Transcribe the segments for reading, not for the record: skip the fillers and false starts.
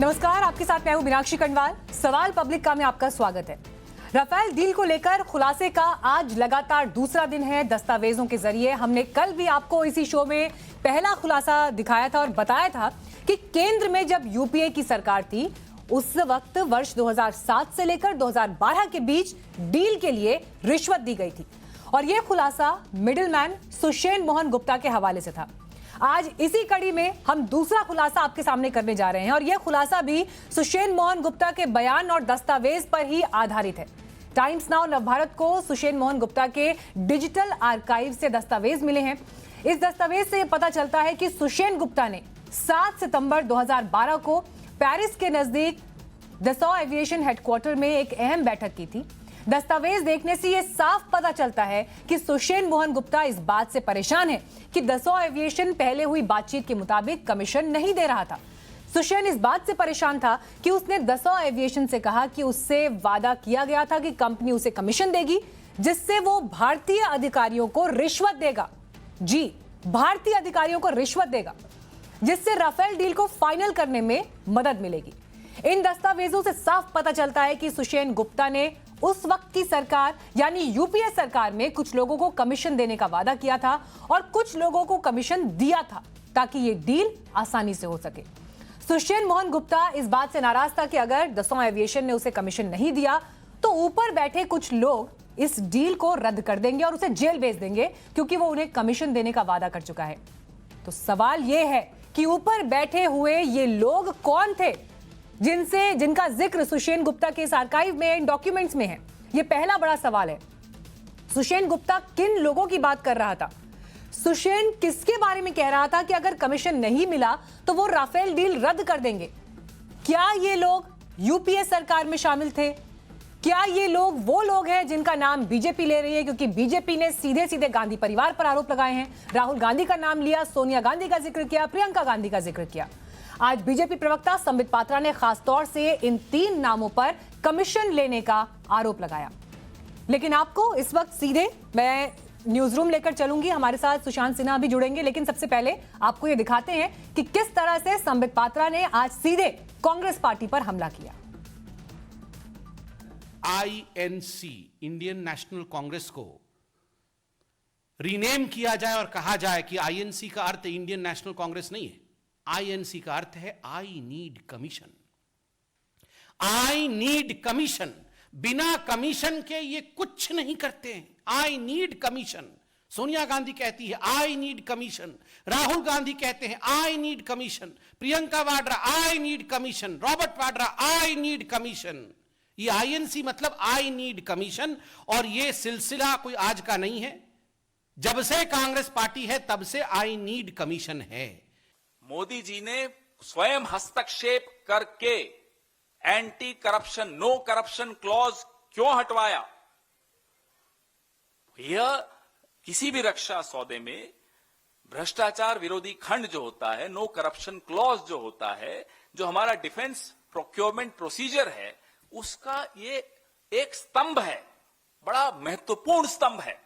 नमस्कार, आपके साथ मैं हूं मीनाक्षी कंडवाल। सवाल पब्लिक का में आपका स्वागत है। राफेल डील को लेकर खुलासे का आज लगातार दूसरा दिन है। दस्तावेजों के जरिए हमने कल भी आपको इसी शो में पहला खुलासा दिखाया था और बताया था कि केंद्र में जब यूपीए की सरकार थी उस वक्त वर्ष 2007 से लेकर 2012 के बीच डील के लिए रिश्वत दी गई थी और यह खुलासा मिडिलमैन सुषेण मोहन गुप्ता के हवाले से था। आज इसी कड़ी में हम दूसरा खुलासा आपके सामने करने जा रहे हैं और यह खुलासा भी सुषेण मोहन गुप्ता के बयान और दस्तावेज पर ही आधारित है। टाइम्स नाउ नवभारत को सुषेण मोहन गुप्ता के डिजिटल आर्काइव से दस्तावेज मिले हैं। इस दस्तावेज से पता चलता है कि सुषेण गुप्ता ने 7 सितंबर 2012 को पेरिस के नजदीक दसॉ एविएशन हेडक्वार्टर में एक अहम बैठक की थी। दस्तावेज देखने से यह साफ पता चलता है कि सुषेण मोहन गुप्ता इस बात से परेशान है कि दसॉ एविएशन पहले हुई बातचीत के मुताबिक कमीशन नहीं दे रहा था। सुषेण इस बात से परेशान था कि उसने दसॉ एविएशन से कहा कि उससे वादा किया गया था कि कंपनी उसे कमीशन देगी जिससे वो भारतीय अधिकारियों को रिश्वत देगा। जी, भारतीय अधिकारियों को रिश्वत देगा जिससे राफेल डील को फाइनल करने में मदद मिलेगी। इन दस्तावेजों से साफ पता चलता है कि सुषेण गुप्ता ने उस वक्त की सरकार यानी यूपीए सरकार में कुछ लोगों को कमीशन देने का वादा किया था और कुछ लोगों को कमीशन दिया था ताकि ये डील आसानी से हो सके। सुषेण मोहन गुप्ता इस बात से नाराज था कि अगर दसॉ एविएशन ने उसे कमीशन नहीं दिया तो ऊपर बैठे कुछ लोग इस डील को रद्द कर देंगे और उसे जेल भेज देंगे क्योंकि वो उन्हें कमीशन देने का वादा कर चुका है। तो सवाल यह है कि ऊपर बैठे हुए ये लोग कौन थे जिनका जिक्र सुषेण गुप्ता के इस आर्काइव में इन डॉक्यूमेंट्स में है। यह पहला बड़ा सवाल है। सुषेण गुप्ता किन लोगों की बात कर रहा था? सुषेण किसके बारे में कह रहा था कि अगर कमीशन नहीं मिला तो वो राफेल डील रद्द कर देंगे? क्या ये लोग यूपीए सरकार में शामिल थे? क्या ये लोग वो लोग हैं जिनका नाम बीजेपी ले रही है? क्योंकि बीजेपी ने सीधे सीधे गांधी परिवार पर आरोप लगाए हैं। राहुल गांधी का नाम लिया, सोनिया गांधी का जिक्र किया, प्रियंका गांधी का जिक्र किया। आज बीजेपी प्रवक्ता संबित पात्रा ने खास तौर से इन 3 नामों पर कमीशन लेने का आरोप लगाया। लेकिन आपको इस वक्त सीधे मैं न्यूज रूम लेकर चलूंगी। हमारे साथ सुशांत सिन्हा भी जुड़ेंगे, लेकिन सबसे पहले आपको ये दिखाते हैं कि किस तरह से संबित पात्रा ने आज सीधे कांग्रेस पार्टी पर हमला किया। आईएनसी, इंडियन नेशनल कांग्रेस को रीनेम किया जाए और कहा जाए कि आईएनसी का अर्थ इंडियन नेशनल कांग्रेस नहीं है। आईएनसी का अर्थ है I need commission. I need commission. बिना कमीशन के ये कुछ नहीं करते हैं। I need commission. Sonia Gandhi कहती है I need commission, Rahul Gandhi कहते हैं I need commission, Priyanka Vadra I need commission, Robert Vadra I need commission. ये आईएनसी मतलब आई नीड कमीशन। और ये सिलसिला कोई आज का नहीं है। जब से कांग्रेस पार्टी है तब से आई नीड कमीशन है। मोदी जी ने स्वयं हस्तक्षेप करके anti corruption, no corruption clause क्यों हटवाया? यह किसी भी रक्षा सौदे में भ्रष्टाचार विरोधी खंड जो होता है, नो करप्शन क्लॉज जो होता है, जो हमारा डिफेंस प्रोक्योरमेंट प्रोसीजर है, उसका ये एक स्तंभ है, बड़ा महत्वपूर्ण स्तंभ है।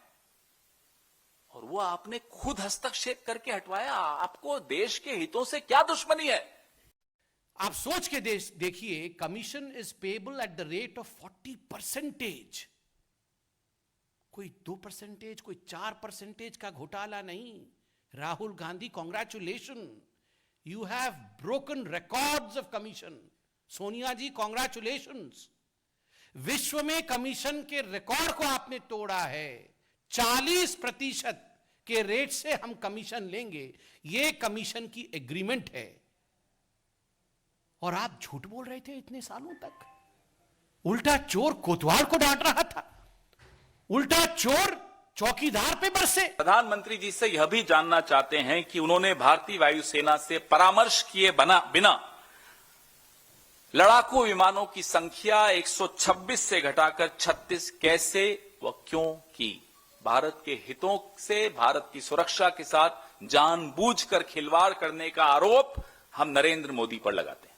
और वो आपने खुद हस्तक्षेप करके हटवाया। आपको देश के हितों से क्या दुश्मनी है? आप सोच के देखिए, commission is payable at the rate of 40%। कोई 2%, कोई 4% का घोटाला नहीं। Rahul Gandhi, congratulation, you have broken records of commission. Sonia ji, congratulations. विश्व में कमीशन के रिकॉर्ड को आपने तोड़ा है। 40% के रेट से हम कमीशन लेंगे, यह कमीशन की एग्रीमेंट है। और आप झूठ बोल रहे थे इतने सालों तक। उल्टा चोर कोतवाल को डांट रहा था, उल्टा चोर चौकीदार पे बरसे। प्रधानमंत्री जी से यह भी जानना चाहते हैं कि उन्होंने भारतीय वायुसेना से परामर्श किए बिना लड़ाकू विमानों की संख्या 126 से घटाकर 36 कैसे व क्यों की? भारत के हितों से, भारत की सुरक्षा के साथ जानबूझकर खिलवाड़ करने का आरोप हम नरेंद्र मोदी पर लगाते हैं।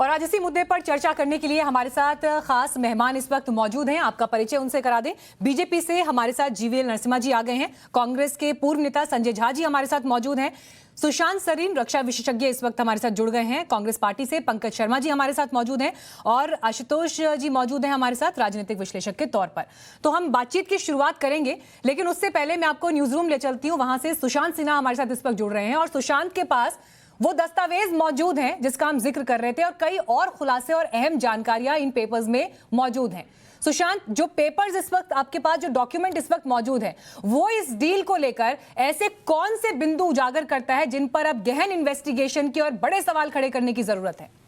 और आज इसी मुद्दे पर चर्चा करने के लिए हमारे साथ खास मेहमान इस वक्त मौजूद हैं। आपका परिचय उनसे करा दें। बीजेपी से हमारे साथ जीवीएल नरसिम्हा जी आ गए हैं। कांग्रेस के पूर्व नेता संजय झा जी हमारे साथ मौजूद हैं। सुशांत सरीन रक्षा विशेषज्ञ इस वक्त हमारे साथ जुड़ गए हैं। कांग्रेस पार्टी से पंकज शर्मा जी हमारे साथ मौजूद हैं और आशुतोष जी मौजूद हैं हमारे साथ राजनीतिक विश्लेषक के तौर पर। तो हम बातचीत की शुरुआत करेंगे, लेकिन उससे पहले मैं आपको न्यूज रूम ले चलती हूं। वहां से सुशांत सिन्हा हमारे साथ इस वक्त जुड़ रहे हैं और सुशांत के पास वो दस्तावेज मौजूद हैं जिसका हम जिक्र कर रहे थे और कई और खुलासे और अहम जानकारियां इन पेपर्स में मौजूद हैं। सुशांत, जो पेपर्स इस वक्त आपके पास, जो डॉक्यूमेंट इस वक्त मौजूद है, वो इस डील को लेकर ऐसे कौन से बिंदु उजागर करता है जिन पर अब गहन इन्वेस्टिगेशन की और बड़े सवाल खड़े करने की जरूरत है?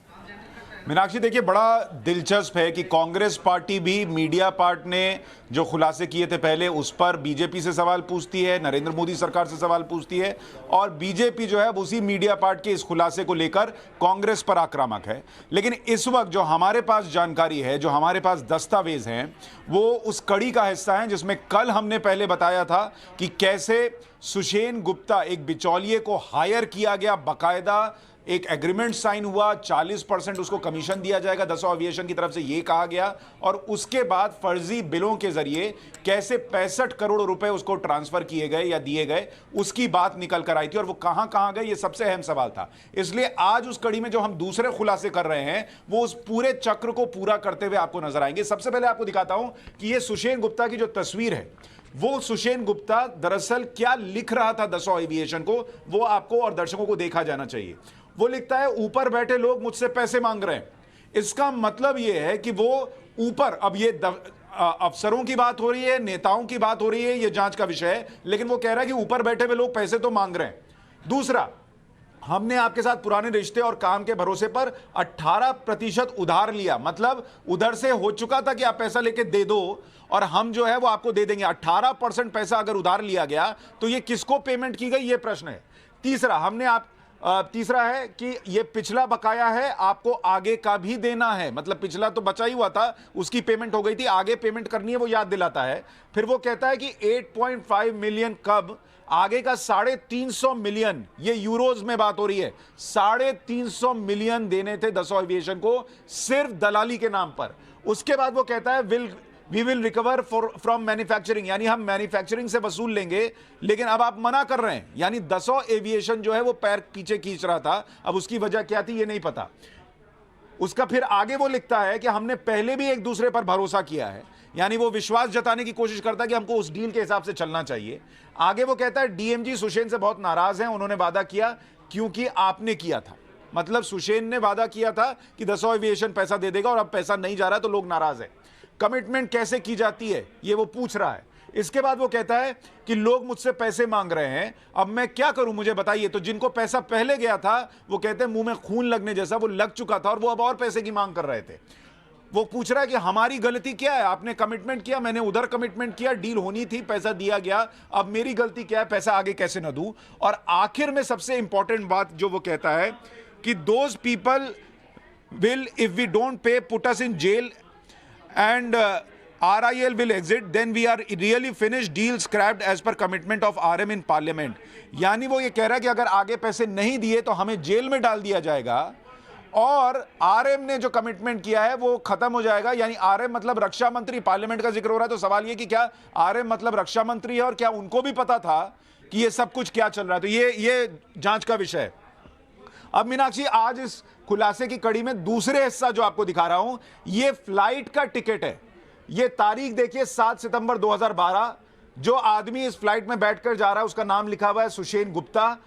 मीनाक्षी, देखिए, बड़ा दिलचस्प है कि कांग्रेस पार्टी भी मीडिया पार्ट ने जो खुलासे किए थे पहले उस पर बीजेपी से सवाल पूछती है, नरेंद्र मोदी सरकार से सवाल पूछती है और बीजेपी जो है उसी मीडिया पार्ट के इस खुलासे को लेकर कांग्रेस पर आक्रामक है। लेकिन इस वक्त जो हमारे पास जानकारी है, जो हमारे पास दस्तावेज हैं, वो उस कड़ी का हिस्सा है जिसमें कल हमने पहले बताया था कि कैसे सुषेण गुप्ता, एक बिचौलिए को हायर किया गया, बाकायदा एक एग्रीमेंट साइन हुआ, 40% उसको कमीशन दिया जाएगा दसों एविएशन की तरफ से, यह कहा गया और उसके बाद फर्जी बिलों के जरिए कैसे 65 करोड़ रुपए उसको ट्रांसफर किए गए या दिए गए, उसकी बात निकल कर आई थी और वो कहां कहां गए, ये सबसे अहम सवाल था। इसलिए आज उस कड़ी में जो हम दूसरे खुलासे कर रहे हैं वो उस पूरे चक्र को पूरा करते हुए आपको नजर आएंगे। सबसे पहले आपको दिखाता हूं कि ये सुषेण गुप्ता की जो तस्वीर है, वो सुषेण गुप्ता दरअसल क्या लिख रहा था दसों एविएशन को, वो आपको और दर्शकों को देखा जाना चाहिए। वो लिखता है, ऊपर बैठे लोग मुझसे पैसे मांग रहे हैं। इसका मतलब यह है कि वो ऊपर, अब ये अफसरों की बात हो रही है, नेताओं की बात हो रही है, ये जांच का विषय है, लेकिन वो कह रहा है कि ऊपर बैठे हुए लोग पैसे तो मांग रहे हैं। दूसरा, हमने आपके साथ पुराने रिश्ते और काम के भरोसे पर 18% उधार लिया, मतलब उधर से हो चुका था कि आप पैसा लेके दे दो और हम जो है वो आपको दे देंगे। 18% पैसा अगर उधार लिया गया तो ये किसको पेमेंट की गई, ये प्रश्न है। तीसरा है कि ये पिछला बकाया है, आपको आगे का भी देना है, मतलब पिछला तो बचा ही हुआ था, उसकी पेमेंट हो गई थी, आगे पेमेंट करनी है, वो याद दिलाता है। फिर वो कहता है कि 8.5 मिलियन कब, आगे का 350 मिलियन, ये यूरोज में बात हो रही है, 350 मिलियन देने थे दसों एविएशन को सिर्फ दलाली के नाम पर। उसके बाद वो कहता है we will recover from manufacturing, यानी हम मैन्युफैक्चरिंग से वसूल लेंगे, लेकिन अब आप मना कर रहे हैं, यानी दसों एविएशन जो है वो पैर पीछे खींच रहा था। अब उसकी वजह क्या थी ये नहीं पता। उसका फिर आगे वो लिखता है कि हमने पहले भी एक दूसरे पर भरोसा किया है, यानी वो विश्वास जताने की कोशिश करता है कि हमको उस डील के हिसाब से चलना चाहिए। आगे वो कहता है डीएमजी सुषेण से बहुत नाराज हैं, उन्होंने वादा किया क्योंकि आपने किया था, मतलब सुषेण ने वादा किया था कि दसों एविएशन पैसा दे देगा और अब पैसा नहीं जा रहा है तो लोग नाराज हैं। कमिटमेंट कैसे की जाती है ये वो पूछ रहा है। इसके बाद वो कहता है कि लोग मुझसे पैसे मांग रहे हैं, अब मैं क्या करूं मुझे बताइए। तो जिनको पैसा पहले गया था वो कहते हैं मुंह में खून लगने जैसा, वो लग चुका था और वो अब और पैसे की मांग कर रहे थे। वो पूछ रहा है कि हमारी गलती क्या है, आपने कमिटमेंट किया, मैंने उधर कमिटमेंट किया, डील होनी थी, पैसा दिया गया, अब मेरी गलती क्या है, पैसा आगे कैसे न दूं। और आखिर में सबसे इंपॉर्टेंट बात जो वो कहता है कि those people will if we don't pay put us in jail and RIL will exit, then we are really finished, deal scrapped as per commitment of RM in parliament। यानी वो ये कह रहा है कि अगर आगे पैसे नहीं दिए तो हमें जेल में डाल दिया जाएगा और RM ने जो कमिटमेंट किया है वो खत्म हो जाएगा। यानी RM मतलब रक्षा मंत्री, पार्लियामेंट का जिक्र हो रहा है तो सवाल ये कि क्या RM मतलब रक्षा मंत्री है और क्या उनको भी पता था कि ये सब कुछ क्या चल रहा है। तो ये जांच का विषय है। अब मीनाक्षी, आज इस खुलासे की कड़ी में दूसरे हिस्सा जो आपको दिखा रहा हूं, ये फ्लाइट का टिकट है। ये तारीख देखिए 7 सितंबर 2012। जो आदमी इस फ्लाइट में बैठकर जा रहा है उसका नाम लिखा हुआ है सुषेण गुप्ता,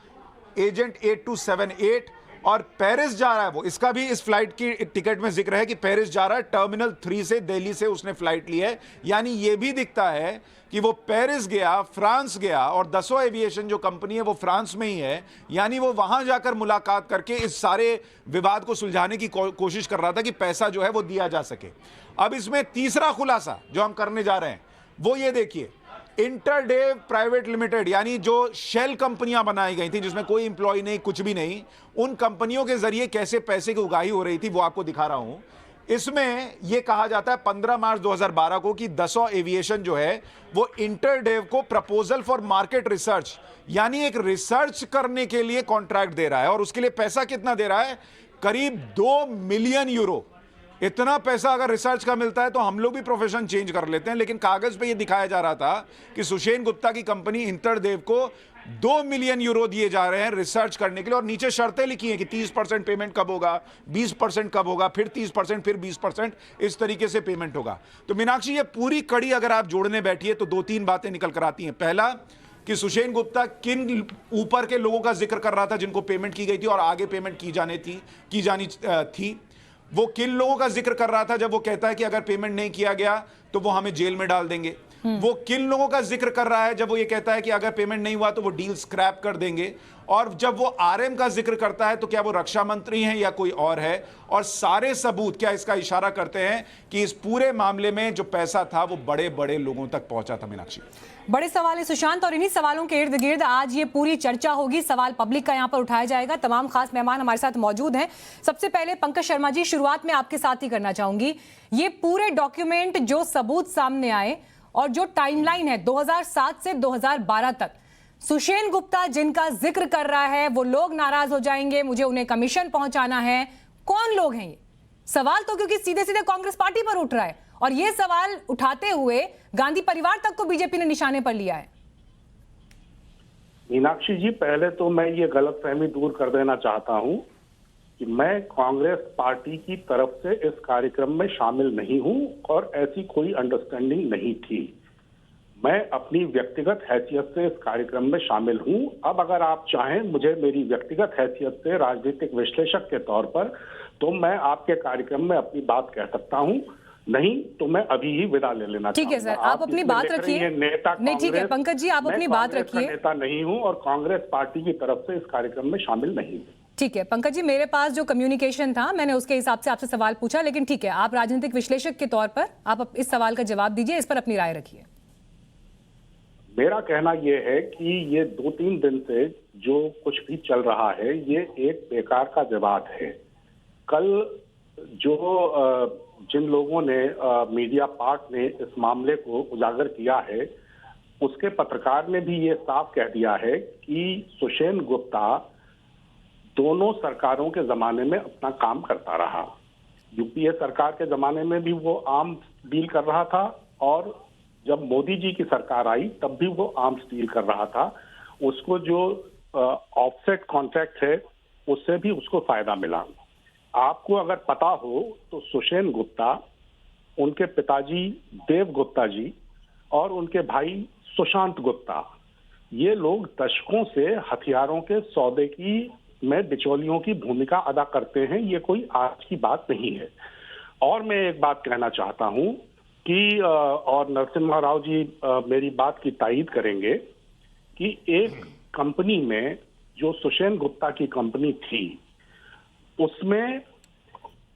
एजेंट 8278 और पेरिस जा रहा है वो। इसका भी इस फ्लाइट की टिकट में जिक्र है कि पेरिस जा रहा है, टर्मिनल 3 से, दिल्ली से उसने फ्लाइट ली है। यानी ये भी दिखता है कि वो पेरिस गया, फ्रांस गया और दसों एविएशन जो कंपनी है वो फ्रांस में ही है। यानी वो वहां जाकर मुलाकात करके इस सारे विवाद को सुलझाने की कोशिश कर रहा था कि पैसा जो है वो दिया जा सके। अब इसमें तीसरा खुलासा जो हम करने जा रहे हैं वो ये देखिए, इंटरडेव प्राइवेट लिमिटेड, यानी जो शेल कंपनियां बनाई गई थी जिसमें कोई इंप्लॉय नहीं, कुछ भी नहीं, उन कंपनियों के जरिए कैसे पैसे की उगाही हो रही थी वो आपको दिखा रहा हूं। इसमें यह कहा जाता है 15 मार्च 2012 को कि दसों एविएशन जो है वो इंटरडेव को प्रपोजल फॉर मार्केट रिसर्च, यानी एक रिसर्च करने के लिए कॉन्ट्रैक्ट दे रहा है और उसके लिए पैसा कितना दे रहा है, करीब 2 मिलियन यूरो, इतना पैसा अगर रिसर्च का मिलता है तो हम लोग भी प्रोफेशन चेंज कर लेते हैं। लेकिन कागज पे ये दिखाया जा रहा था कि सुषेण गुप्ता की कंपनी इंटरदेव को 2 मिलियन यूरो दिए जा रहे हैं रिसर्च करने के लिए, और नीचे शर्तें लिखी हैं कि 30% पेमेंट कब होगा, 20% कब होगा, फिर 30%, फिर 20%, इस तरीके से पेमेंट होगा। तो मीनाक्षी, ये पूरी कड़ी अगर आप जोड़ने बैठिए तो 2-3 बातें निकल कर आती हैं। पहला कि सुषेण गुप्ता किन ऊपर के लोगों का जिक्र कर रहा था जिनको पेमेंट की गई थी और आगे पेमेंट की जानी थी। वो किन लोगों का जिक्र कर रहा था जब वो कहता है कि अगर पेमेंट नहीं किया गया तो वो हमें जेल में डाल देंगे। वो किन लोगों का जिक्र कर रहा है जब वो ये कहता है कि अगर पेमेंट नहीं हुआ तो वो डील स्क्रैप कर देंगे। और जब वो आरएम का जिक्र करता है तो क्या वो रक्षा मंत्री हैं या कोई और है। और सारे सबूत क्या इसका इशारा करते हैं कि इस पूरे मामले में जो पैसा था वो बड़े बड़े लोगों तक पहुंचा था। मीनाक्षी, बड़े सवाल है सुशांत, और इन्हीं सवालों के इर्द गिर्द आज ये पूरी चर्चा होगी। सवाल पब्लिक का यहाँ पर उठाया जाएगा। तमाम खास मेहमान हमारे साथ मौजूद हैं। सबसे पहले पंकज शर्मा जी, शुरुआत में आपके साथ ही करना चाहूंगी। ये पूरे डॉक्यूमेंट जो सबूत सामने आए और जो टाइमलाइन है 2007 से 2012 तक, सुषेण गुप्ता जिनका जिक्र कर रहा है वो लोग नाराज हो जाएंगे, मुझे उन्हें कमीशन पहुंचाना है। कौन लोग हैं ये? सवाल तो क्योंकि सीधे सीधे कांग्रेस पार्टी पर उठ रहा है, और ये सवाल उठाते हुए गांधी परिवार तक को बीजेपी ने निशाने पर लिया है। मीनाक्षी जी, पहले तो मैं ये गलतफहमी दूर कर देना चाहता हूं कि मैं कांग्रेस पार्टी की तरफ से इस कार्यक्रम में शामिल नहीं हूं और ऐसी कोई अंडरस्टैंडिंग नहीं थी। मैं अपनी व्यक्तिगत हैसियत से इस कार्यक्रम में शामिल हूं। अब अगर आप चाहें मुझे मेरी व्यक्तिगत हैसियत से राजनीतिक विश्लेषक के तौर पर, तो मैं आपके कार्यक्रम में अपनी बात कह सकता हूं, नहीं तो मैं अभी ही विदा ले लेना ठीक है सर, आप अपनी बात रखिए। नहीं ठीक है पंकज जी, आप अपनी बात रखिए। नेता नहीं हूं और कांग्रेस पार्टी की तरफ से इस कार्यक्रम में शामिल नहीं हूं। ठीक है पंकज जी, मेरे पास जो कम्युनिकेशन था मैंने उसके हिसाब से आपसे सवाल पूछा, लेकिन ठीक है, आप राजनीतिक विश्लेषक के तौर पर आप इस सवाल का जवाब दीजिए, इस पर अपनी राय रखिए। मेरा कहना यह है कि ये 2-3 दिन से जो कुछ भी चल रहा है ये एक बेकार का विवाद है। कल जो जिन लोगों ने मीडिया पार्ट ने इस मामले को उजागर किया है, उसके पत्रकार ने भी ये साफ कह दिया है कि सुषेण गुप्ता दोनों सरकारों के जमाने में अपना काम करता रहा। यूपीए सरकार के जमाने में भी वो आर्म्स डील कर रहा था, और जब मोदी जी की सरकार आई तब भी वो आर्म्स डील कर रहा था। उसको जो ऑफसेट कॉन्ट्रैक्ट है उससे भी उसको फायदा मिला। आपको अगर पता हो तो सुषेण गुप्ता, उनके पिताजी देव गुप्ता जी और उनके भाई सुशांत गुप्ता, ये लोग दशकों से हथियारों के सौदे में बिचौलियों की भूमिका अदा करते हैं। ये कोई आज की बात नहीं है। और मैं एक बात कहना चाहता हूं कि और नरसिम्हा राव जी मेरी बात की तायीद करेंगे कि एक कंपनी में जो सुषेण गुप्ता की कंपनी थी उसमें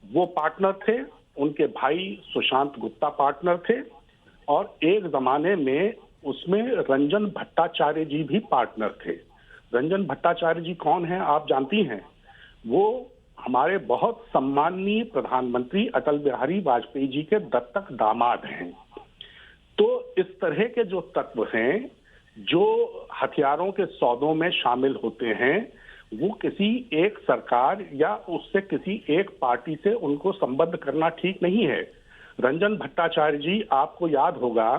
वो पार्टनर थे, उनके भाई सुशांत गुप्ता पार्टनर थे, और एक जमाने में उसमें रंजन भट्टाचार्य जी भी पार्टनर थे। रंजन भट्टाचार्य जी कौन है आप जानती हैं? वो हमारे बहुत सम्माननीय प्रधानमंत्री अटल बिहारी वाजपेयी जी के दत्तक दामाद हैं। तो इस तरह के जो तत्व हैं जो हथियारों के सौदों में शामिल होते हैं, वो किसी एक सरकार या उससे किसी एक पार्टी से उनको संबद्ध करना ठीक नहीं है। रंजन भट्टाचार्य जी, आपको याद होगा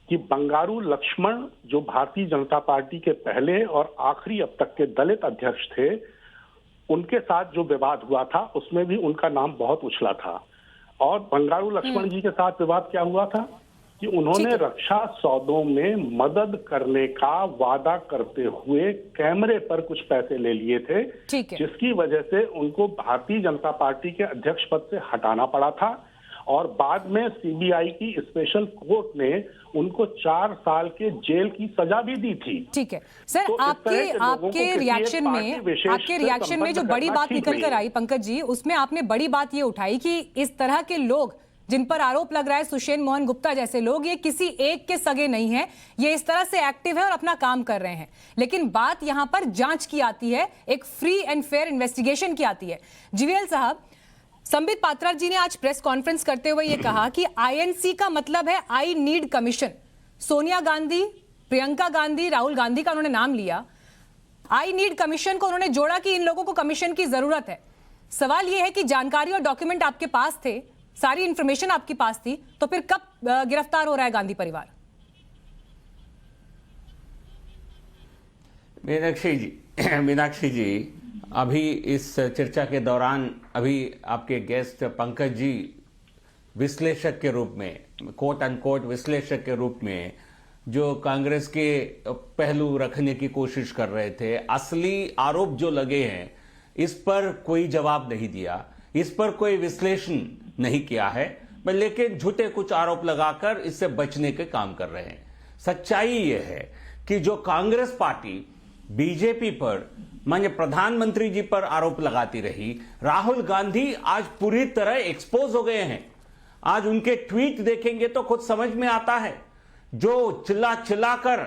कि बंगारू लक्ष्मण जो भारतीय जनता पार्टी के पहले और आखिरी अब तक के दलित अध्यक्ष थे, उनके साथ जो विवाद हुआ था उसमें भी उनका नाम बहुत उछला था। और बंगारू लक्ष्मण जी के साथ विवाद क्या हुआ था कि उन्होंने रक्षा सौदों में मदद करने का वादा करते हुए कैमरे पर कुछ पैसे ले लिए थे, जिसकी वजह से उनको भारतीय जनता पार्टी के अध्यक्ष पद से हटाना पड़ा था। और बाद में सीबीआई की स्पेशल कोर्ट ने उनको 4 साल के जेल की सजा भी दी थी। ठीक है सर, तो आपके रिएक्शन में जो बड़ी बात निकल कर आई पंकज जी, उसमें आपने बड़ी बात ये उठाई कि इस तरह के लोग जिन पर आरोप लग रहा है, सुषेण मोहन गुप्ता जैसे लोग, ये किसी एक के सगे नहीं है, ये इस तरह से एक्टिव है और अपना काम कर रहे हैं। लेकिन बात यहां पर जांच की आती है, एक फ्री एंड फेयर इन्वेस्टिगेशन की आती है। जीवीएल साहब, संबित पात्रा जी ने आज प्रेस कॉन्फ्रेंस करते हुए यह कहा कि आईएनसी का मतलब है I need commission. Sonia Gandhi, Priyanka Gandhi, Rahul Gandhi का उन्होंने नाम लिया। आई नीड कमीशन को उन्होंने जोड़ा कि इन लोगों को कमीशन की जरूरत है। सवाल यह है कि जानकारी और डॉक्यूमेंट आपके पास थे, सारी इंफॉर्मेशन आपके पास थी, तो फिर कब गिरफ्तार हो रहा है गांधी परिवार? मीनाक्षी जी, अभी इस चर्चा के दौरान अभी आपके गेस्ट पंकज जी विश्लेषक के रूप में, कोट अनकोट विश्लेषक के रूप में जो कांग्रेस के पहलू रखने की कोशिश कर रहे थे, असली आरोप जो लगे हैं इस पर कोई जवाब नहीं दिया, इस पर कोई विश्लेषण नहीं किया है, लेकिन झूठे कुछ आरोप लगाकर इससे बचने के काम कर रहे हैं। सच्चाई यह है कि जो कांग्रेस पार्टी बीजेपी पर, माननीय प्रधानमंत्री जी पर आरोप लगाती रही, राहुल गांधी आज पूरी तरह एक्सपोज हो गए हैं। आज उनके ट्वीट देखेंगे तो खुद समझ में आता है। जो चिल्लाकर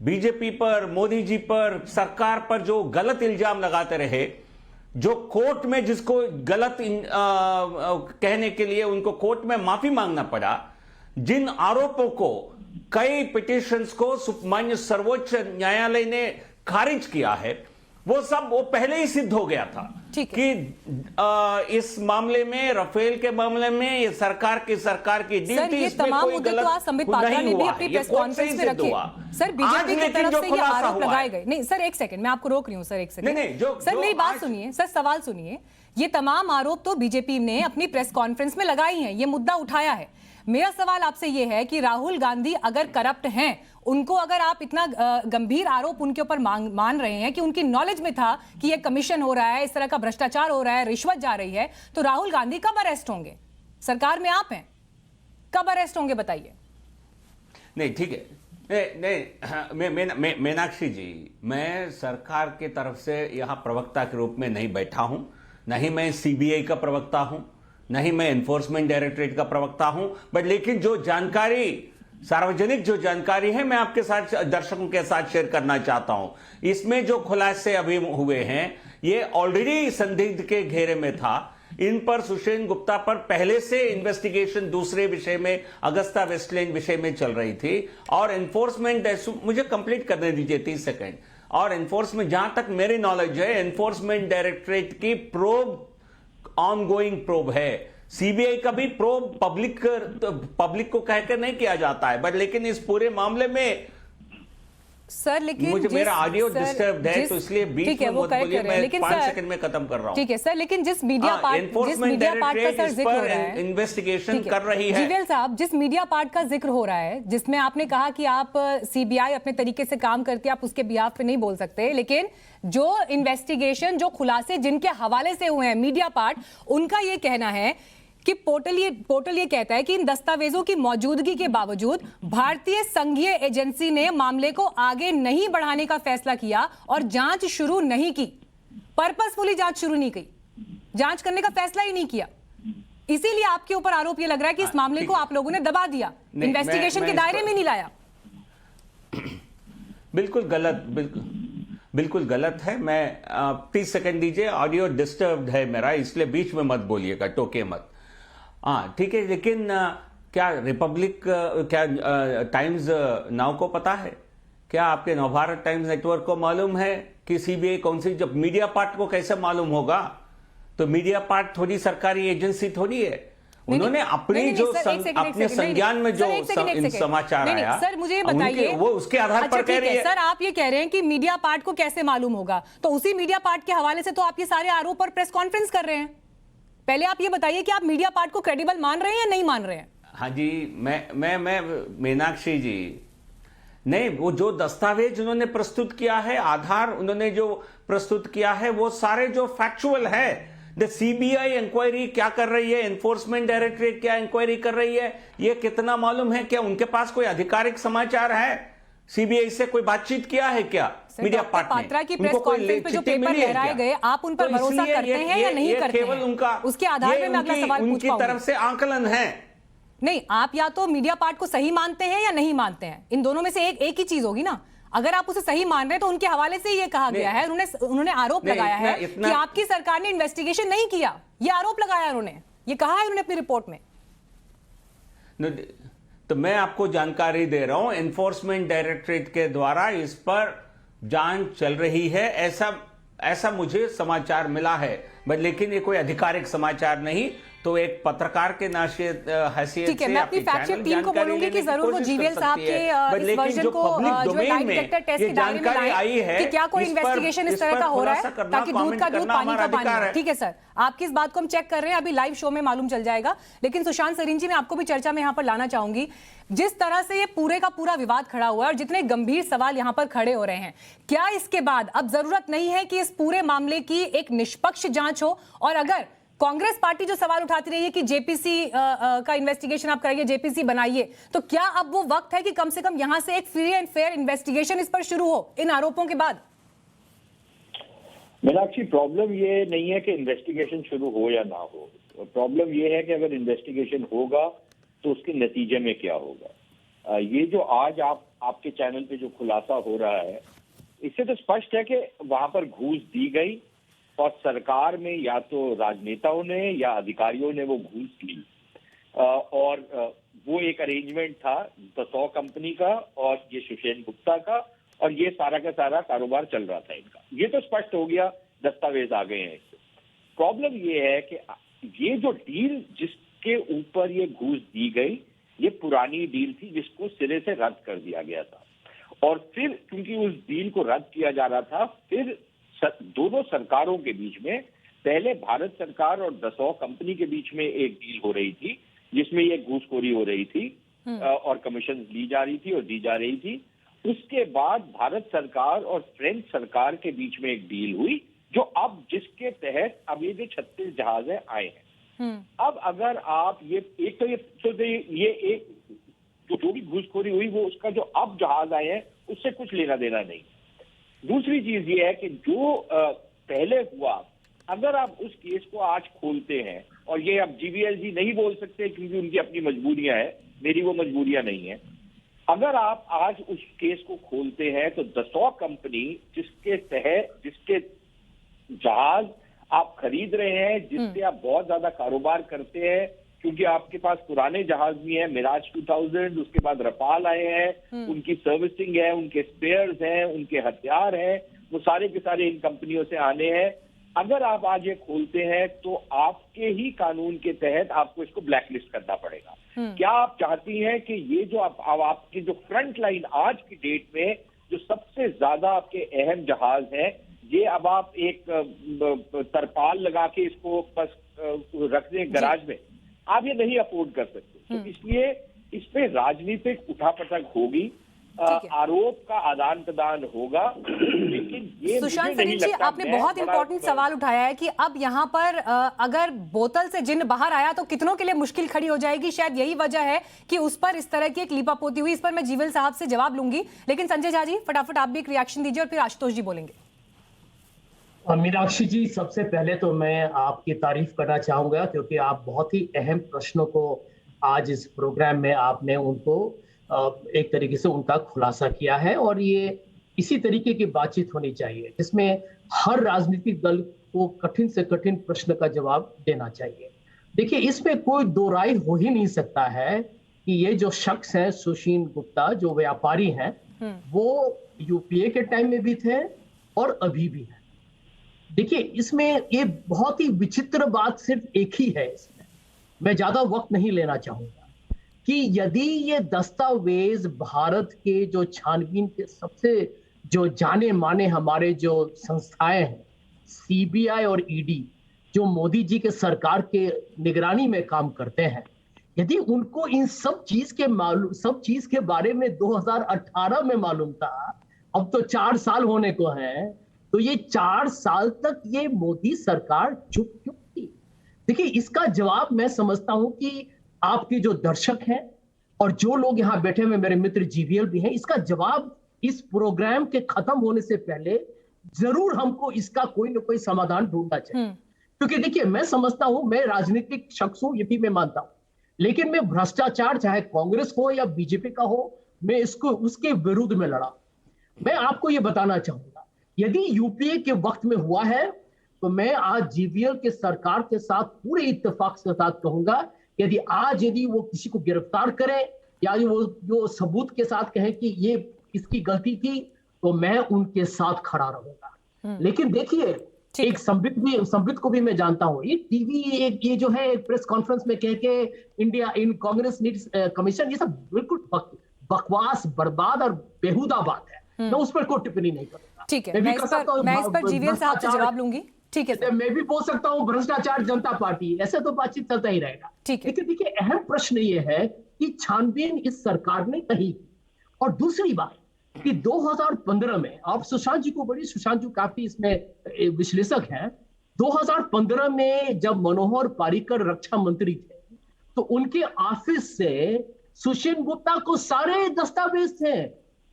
बीजेपी पर, मोदी जी पर, सरकार पर जो गलत इल्जाम लगाते रहे, जो कोर्ट में जिसको गलत कहने के लिए उनको कोर्ट में माफी मांगना पड़ा, जिन आरोपों को, कई पिटिशंस को माननीय सर्वोच्च न्यायालय ने खारिज किया है, वो पहले ही सिद्ध हो गया था कि इस मामले में, राफेल के मामले में ये सरकार की ड्यूटी, इसमें कोई गलत नहीं हुआ है। ये कोर्ट से ही सिद्ध हुआ। सर, बीजेपी की तरफ से ये आरोप लगाए गए। नहीं सर, एक सेकंड, मैं आपको रोक रही हूं सर, एक सेकंड। सर मेरी बात सुनिए, सर सवाल सुनिए। ये तमाम आरोप तो बीजेपी ने अपनी प्रेस कॉन्फ्रेंस में लगाई हैं, ये मुद्दा उठाया है। मेरा सवाल आपसे ये है कि राहुल गांधी अगर करप्ट हैं, उनको अगर आप इतना गंभीर आरोप उनके ऊपर मान रहे हैं कि उनकी नॉलेज में था कि ये कमीशन हो रहा है, इस तरह का भ्रष्टाचार हो रहा है, रिश्वत जा रही है, तो राहुल गांधी कब अरेस्ट होंगे? सरकार में आप हैं, कब अरेस्ट होंगे बताइए? नहीं, ठीक है, नहीं, मीनाक्षी जी, मैं सरकार की तरफ से यहां प्रवक्ता के रूप में नहीं बैठा हूं, नहीं मैं सीबीआई का प्रवक्ता हूं, नहीं मैं एनफोर्समेंट डायरेक्टरेट का प्रवक्ता हूं, बट लेकिन जो जानकारी, सार्वजनिक जो जानकारी है, मैं आपके साथ, दर्शकों के साथ शेयर करना चाहता हूं। इसमें जो खुलासे अभी हुए हैं, ये ऑलरेडी संदिग्ध के घेरे में था। इन पर, सुषेण गुप्ता पर पहले से इन्वेस्टिगेशन दूसरे विषय में, अगस्ता वेस्टलैंड विषय में चल रही थी, और एनफोर्समेंट, मुझे कंप्लीट करने दीजिए 30 सेकेंड, और एनफोर्समेंट, जहां तक मेरी नॉलेज है, एनफोर्समेंट डायरेक्टरेट की प्रोब ऑनगोइंग प्रोब है। सीबीआई का भी प्रोब पब्लिक को कहकर नहीं किया जाता है, बट लेकिन इस पूरे मामले में सर, लेकिन मुझे मेरा ऑडियो डिस्टर्ब है, तो इसलिए बीच में मत बोलिए, मैं 5 सेकंड में खत्म कर रहा हूं। ठीक है सर, लेकिन जिस मीडिया पार्ट का सर जिक्र हो रहा है, इन्वेस्टिगेशन कर रही है, जीवीएल साहब, जिस मीडिया पार्ट का जिक्र हो रहा है, जिसमें आपने कहा कि आप सीबीआई अपने तरीके से काम करती है, आप उसके बिहाफ पे नहीं बोल सकते, लेकिन जो इन्वेस्टिगेशन, जो खुलासे जिनके हवाले से हुए हैं मीडिया पार्ट, उनका यह कहना है कि पोर्टल ये कहता है कि इन दस्तावेजों की मौजूदगी के बावजूद भारतीय संघीय एजेंसी ने मामले को आगे नहीं बढ़ाने का फैसला किया और जांच शुरू नहीं की, पर्पसफुली जांच शुरू नहीं की, जांच करने का फैसला ही नहीं किया। इसीलिए आपके ऊपर आरोप ये लग रहा है कि इस मामले को आप लोगों ने दबा दिया, इन्वेस्टिगेशन के दायरे में नहीं लाया। बिल्कुल गलत, बिल्कुल गलत है। मैं 30 सेकंड दीजिए, ऑडियो डिस्टर्ब्ड है मेरा, इसलिए बीच में मत बोलिएगा, टोके मत। हाँ ठीक है, लेकिन क्या रिपब्लिक, क्या टाइम्स नाउ को पता है? क्या आपके नवभारत टाइम्स नेटवर्क को मालूम है कि सीबीआई कौन सी? जब मीडिया पार्ट को कैसे मालूम होगा? तो मीडिया पार्ट थोड़ी सरकारी एजेंसी थोड़ी है। उन्होंने अपनी जो अपने संज्ञान में जो समाचार आया, सर मुझे बताइए, वो उसके आधार पर कह रही है। सर आप ये कह रहे हैं कि मीडिया पार्ट को कैसे मालूम होगा, तो उसी मीडिया पार्ट के हवाले से तो आप ये सारे आरोप और प्रेस कॉन्फ्रेंस कर रहे हैं। पहले आप ये बताइए कि आप मीडिया पार्ट को क्रेडिबल मान रहे हैं या नहीं मान रहे हैं? हाँ जी, मैं मीनाक्षी जी, नहीं, वो जो दस्तावेज उन्होंने प्रस्तुत किया है, आधार उन्होंने जो प्रस्तुत किया है, वो सारे जो फैक्चुअल है। द सीबीआई इंक्वायरी क्या कर रही है, एनफोर्समेंट डायरेक्टरेट क्या इंक्वायरी कर रही है, ये कितना मालूम है? क्या उनके पास कोई आधिकारिक समाचार है? सीबीआई से कोई बातचीत किया है क्या मीडिया पार्ट ने? पात्रा की प्रेस कॉन्फ्रेंस पे जो पेपर लहराए गए, आप उन पर भरोसा करते हैं या नहीं करते? केवल उनका, उसके आधार पे मैं अगला सवाल पूछ उनकी तरफ से आकलन है। नहीं, आप या तो मीडिया पार्ट को सही मानते हैं या नहीं मानते हैं, इन दोनों में से एक ही चीज होगी ना। अगर आप उसे सही मान रहे हैं तो उनके हवाले से ये कहा गया है, उन्होंने आरोप लगाया है कि आपकी सरकार ने इन्वेस्टिगेशन नहीं किया, ये आरोप लगाया उन्होंने, ये कहा है उन्होंने अपनी रिपोर्ट में। तो मैं आपको जानकारी दे रहा हूं, एनफोर्समेंट डायरेक्टरेट के द्वारा इस पर जांच चल रही है, ऐसा मुझे समाचार मिला है। बट लेकिन ये कोई आधिकारिक समाचार नहीं, तो एक पत्रकार के हैसियत ठीक है, से मैं अपनी फैक्ट चेक टीम को बोलूंगी कि जरूर वो जीवीएल साहब के इस वर्जन को जो लाइट डिटेक्टर टेस्ट के दायरे में लाएं कि क्या कोई इन्वेस्टिगेशन इस तरह का हो रहा है ताकि दूध का दूध पानी का पानी। ठीक है सर, आपकी इस बात को हम चेक कर रहे हैं, अभी लाइव शो में मालूम चल जाएगा। लेकिन सुशांत सरीन जी, मैं आपको भी चर्चा में यहाँ पर लाना चाहूंगी। जिस तरह से ये पूरे का पूरा विवाद खड़ा हुआ है और जितने गंभीर सवाल यहाँ पर खड़े हो रहे हैं, क्या इसके बाद अब जरूरत नहीं है कि इस पूरे मामले की एक निष्पक्ष जांच हो? और अगर कांग्रेस पार्टी जो सवाल उठाती रही है कि जेपीसी का इन्वेस्टिगेशन आप कराइए, जेपीसी बनाइए, तो क्या अब वो वक्त है कि कम से कम यहां से एक फ्री एंड फेयर इन्वेस्टिगेशन इस पर शुरू हो इन आरोपों के बाद? मीनाक्षी, प्रॉब्लम ये नहीं है कि इन्वेस्टिगेशन शुरू हो या ना हो, प्रॉब्लम ये है कि अगर इन्वेस्टिगेशन होगा तो उसके नतीजे में क्या होगा। ये जो आज आपके चैनल पे जो खुलासा हो रहा है, इससे तो स्पष्ट है कि वहां पर घूस दी गई और सरकार में या तो राजनेताओं ने या अधिकारियों ने वो घूस ली, और वो एक अरेंजमेंट था दसौं कंपनी का और ये सुषेण गुप्ता का, और ये सारा का सारा कारोबार चल रहा था इनका। ये तो स्पष्ट हो गया, दस्तावेज आ गए हैं। प्रॉब्लम ये है कि ये जो डील जिसके ऊपर ये घूस दी गई, ये पुरानी डील थी जिसको सिरे से रद्द कर दिया गया था। और फिर क्योंकि उस डील को रद्द किया जा रहा था, फिर दोनों सरकारों के बीच में, पहले भारत सरकार और दसौं कंपनी के बीच में एक डील हो रही थी जिसमें ये घूसखोरी हो रही थी और कमीशन ली जा रही थी और दी जा रही थी। उसके बाद भारत सरकार और फ्रेंच सरकार के बीच में एक डील हुई जो अब जिसके तहत अब ये जो 36 जहाज आए हैं। अब अगर आप ये एक तो ये एक जो भी घूसखोरी हुई वो उसका जो अब जहाज आए हैं उससे कुछ लेना देना नहीं। दूसरी चीज ये है कि जो पहले हुआ, अगर आप उस केस को आज खोलते हैं, और ये अब जीवीएल जी नहीं बोल सकते क्योंकि उनकी अपनी मजबूरियां हैं, मेरी वो मजबूरियां नहीं है। अगर आप आज उस केस को खोलते हैं तो दसौं कंपनी जिसके तहत जिसके जहाज आप खरीद रहे हैं, जिससे आप बहुत ज्यादा कारोबार करते हैं, क्योंकि आपके पास पुराने जहाज भी हैं, मिराज 2000, उसके बाद रफाल आए हैं, उनकी सर्विसिंग है, उनके स्पेयर्स हैं, उनके हथियार हैं, वो सारे के सारे इन कंपनियों से आने हैं। अगर आप आज ये खोलते हैं तो आपके ही कानून के तहत आपको इसको ब्लैकलिस्ट करना पड़ेगा। क्या आप चाहती हैं कि ये जो आपकी जो फ्रंट लाइन आज की डेट में जो सबसे ज्यादा आपके अहम जहाज हैं, ये अब आप एक तरपाल लगा के इसको बस रख दें गराज में? आप ये नहीं अफोर्ड कर सकते। तो इसलिए इस पे राजनीतिक उठापटक होगी, आरोप का आदान प्रदान होगा, लेकिन ये सुशांत सरीन जी, आपने बहुत इंपॉर्टेंट सवाल उठाया है कि अब यहाँ पर अगर बोतल से जिन्न बाहर आया तो कितनों के लिए मुश्किल खड़ी हो जाएगी। शायद यही वजह है कि उस पर इस तरह की एक लीपापोती हुई। इस पर मैं जीवीएल साहब से जवाब लूंगी, लेकिन संजय झा जी फटाफट आप भी एक रिएक्शन दीजिए और फिर आशुतोष जी बोलेंगे। मीनाक्षी जी, सबसे पहले तो मैं आपकी तारीफ करना चाहूंगा क्योंकि आप बहुत ही अहम प्रश्नों को आज इस प्रोग्राम में आपने उनको एक तरीके से उनका खुलासा किया है, और ये इसी तरीके की बातचीत होनी चाहिए जिसमें हर राजनीतिक दल को कठिन से कठिन प्रश्न का जवाब देना चाहिए। देखिए, इसमें कोई दो राय हो ही नहीं सकता है कि ये जो शख्स हैं सुषेण गुप्ता, जो व्यापारी हैं, वो यूपीए के टाइम में भी थे और अभी भी है। देखिए, इसमें ये बहुत ही विचित्र बात सिर्फ एक ही है, इसमें मैं ज्यादा वक्त नहीं लेना चाहूंगा, कि यदि ये दस्तावेज भारत के जो छानबीन के सबसे जो जाने माने हमारे जो संस्थाएं हैं, सीबीआई और ईडी, जो मोदी जी के सरकार के निगरानी में काम करते हैं, यदि उनको इन सब चीज के बारे में 2018 में मालूम था, अब तो 4 साल होने को है, तो ये 4 साल तक ये मोदी सरकार चुप क्यों थी? देखिए, इसका जवाब मैं समझता हूं कि आपके जो दर्शक हैं और जो लोग यहाँ बैठे हुए मेरे मित्र जीवीएल भी हैं, इसका जवाब इस प्रोग्राम के खत्म होने से पहले जरूर हमको इसका कोई ना कोई समाधान ढूंढना चाहिए। क्योंकि देखिए, मैं समझता हूं, मैं राजनीतिक शख्स हूं, ये भी मैं मानता हूं, लेकिन मैं भ्रष्टाचार चाहे कांग्रेस हो या बीजेपी का हो, मैं इसको उसके विरुद्ध में लड़ा। मैं आपको ये बताना चाहूंगा, यदि यूपीए के वक्त में हुआ है तो मैं आज जीवीएल के सरकार के साथ पूरे इत्तेफाक के साथ कहूंगा, यदि वो किसी को गिरफ्तार करें या वो जो सबूत के साथ कहें कि ये इसकी गलती थी, तो मैं उनके साथ खड़ा रहूंगा। लेकिन देखिए, एक संबित को भी मैं जानता हूं। ये टीवी ये जो है प्रेस कॉन्फ्रेंस में कह के India in Congress needs commission, ये सब बिल्कुल बकवास, बर्बाद और बेहुदा बात है। मैं उस पर कोई टिप्पणी नहीं करूंगा। ठीक है, मैं इस पर जीवीएल साहब से जवाब लूंगी। ठीक है, मैं भी बोल सकता हूँ भ्रष्टाचार जनता पार्टी, ऐसे तो बातचीत चलता ही रहेगा। ठीक है, लेकिन देखिए अहम प्रश्न ये है कि छानबीन इस सरकार ने कही, और दूसरी बात कि 2015 में, आप सुशांत जी काफी इसमें विश्लेषक हैं, 2015 में जब मनोहर पर्रिकर रक्षा मंत्री थे तो उनके ऑफिस से सुशील गुप्ता को सारे दस्तावेज थे।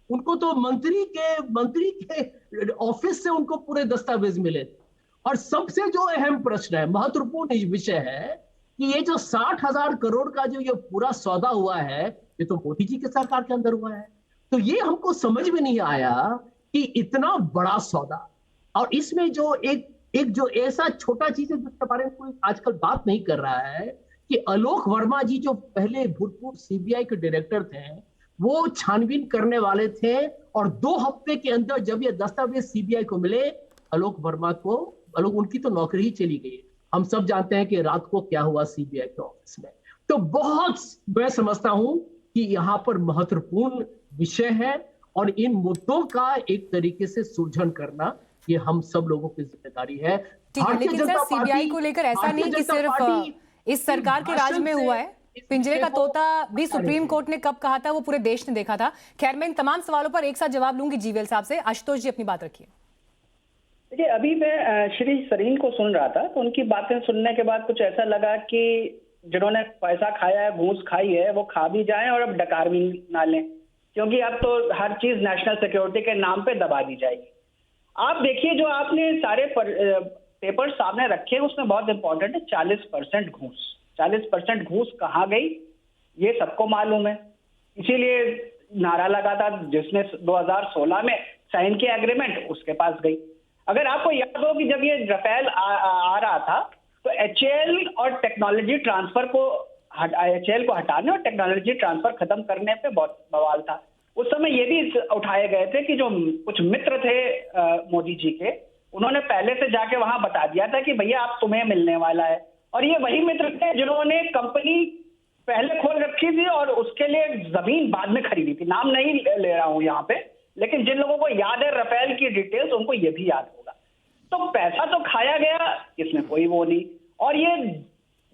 उनको तो मंत्री के ऑफिस से उनको पूरे दस्तावेज मिले थे। और सबसे जो अहम प्रश्न है, महत्वपूर्ण विषय है कि ये जो 60,000 करोड़ का जो ये पूरा सौदा हुआ है, ये तो मोदी जी के सरकार के अंदर हुआ है। तो ये हमको समझ में नहीं आया कि इतना बड़ा सौदा, और इसमें जो एक जो ऐसा छोटा चीज है जिसके बारे में कोई आजकल बात नहीं कर रहा है कि आलोक वर्मा जी जो पहले भूतपूर्व सीबीआई के डायरेक्टर थे, वो छानबीन करने वाले थे, और 2 हफ्ते के अंदर जब ये दस्तावेज सीबीआई को मिले, उनकी तो नौकरी ही चली गई। हम सब जानते हैं कि रात को क्या हुआ सीबीआई के ऑफिस में। तो बहुत मैं समझता हूं कि यहाँ पर महत्वपूर्ण विषय है, और इन मुद्दों का एक तरीके से सुलझन करना ये हम सब लोगों की जिम्मेदारी है। ठीक है, लेकिन सर सीबीआई को लेकर ऐसा नहीं कि सिर्फ इस सरकार के राज में हुआ है। पिंजरे का तोता भी सुप्रीम कोर्ट ने कब कहा था, वो पूरे देश ने देखा था। खैर, मैं इन तमाम सवालों पर एक साथ जवाब लूंगी जीवीएल साहब से। आशुतोष जी अपनी बात रखिए। देखिए, अभी मैं श्री सरीन को सुन रहा था तो उनकी बातें सुनने के बाद कुछ ऐसा लगा कि जिन्होंने पैसा खाया है, घूस खाई है, वो खा भी जाएं और अब डकार भी ना लें, क्योंकि अब तो हर चीज नेशनल सिक्योरिटी के नाम पे दबा दी जाएगी। आप देखिए, जो आपने सारे पेपर सामने रखे हैं उसमें बहुत इंपॉर्टेंट है 40% घूस। 40% घूस कहाँ गई ये सबको मालूम है, इसीलिए नारा लगा था जिसने 2016 में साइन किया एग्रीमेंट, उसके पास गई। अगर आपको याद हो कि जब ये राफेल आ रहा था तो एचएएल और टेक्नोलॉजी ट्रांसफर को एचएएल को हटाने और टेक्नोलॉजी ट्रांसफर खत्म करने पे बहुत बवाल था। उस समय ये भी उठाए गए थे कि जो कुछ मित्र थे मोदी जी के, उन्होंने पहले से जाके वहां बता दिया था कि भैया आप तुम्हें मिलने वाला है। और ये वही मित्र थे जिन्होंने कंपनी पहले खोल रखी थी और उसके लिए जमीन बाद में खरीदी थी। नाम नहीं ले रहा हूं यहाँ पे, लेकिन जिन लोगों को याद है राफेल की डिटेल्स, उनको ये भी याद होगा। तो पैसा तो खाया गया, इसमें कोई वो नहीं। और ये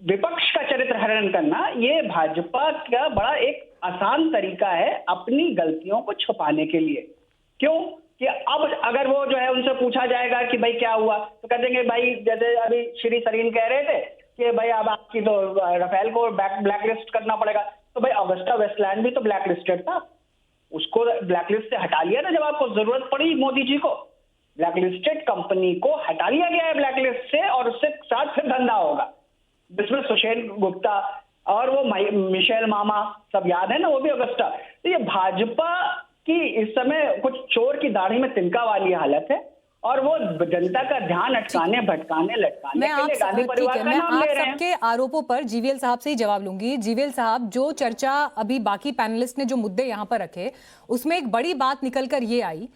विपक्ष का चरित्र हरण करना, ये भाजपा का बड़ा एक आसान तरीका है अपनी गलतियों को छुपाने के लिए। क्यों कि अब अगर वो जो है उनसे पूछा जाएगा कि भाई क्या हुआ, तो कह देंगे भाई, जैसे अभी श्री सरीन कह रहे थे कि भाई अब आपकी तो राफेल को ब्लैकलिस्ट करना पड़ेगा। तो भाई अगस्टा वेस्टलैंड भी तो ब्लैकलिस्टेड था, उसको ब्लैकलिस्ट से हटा लिया ना जब आपको जरूरत पड़ी मोदी जी को। ब्लैकलिस्टेड कंपनी को हटा लिया गया है ब्लैकलिस्ट से, और उससे साथ फिर धंधा होगा, जिसमें सुशील गुप्ता और वो मिशेल मामा सब याद है ना, वो भी अगस्टा। तो ये भाजपा की इस समय कुछ चोर की दाढ़ी में तिनका वाली हालत है, और वो जनता का ध्यान अटकाने, भटकाने, लटकाने के लिए गांधी परिवार का नाम ले रहे हैं। सबके आरोपों पर जीवीएल साहब से ही जवाब लूंगी। जीवीएल साहब, जो चर्चा अभी बाकी पैनलिस्ट ने जो मुद्दे यहां पर रखे, उसमें एक बड़ी बात निकलकर ये आई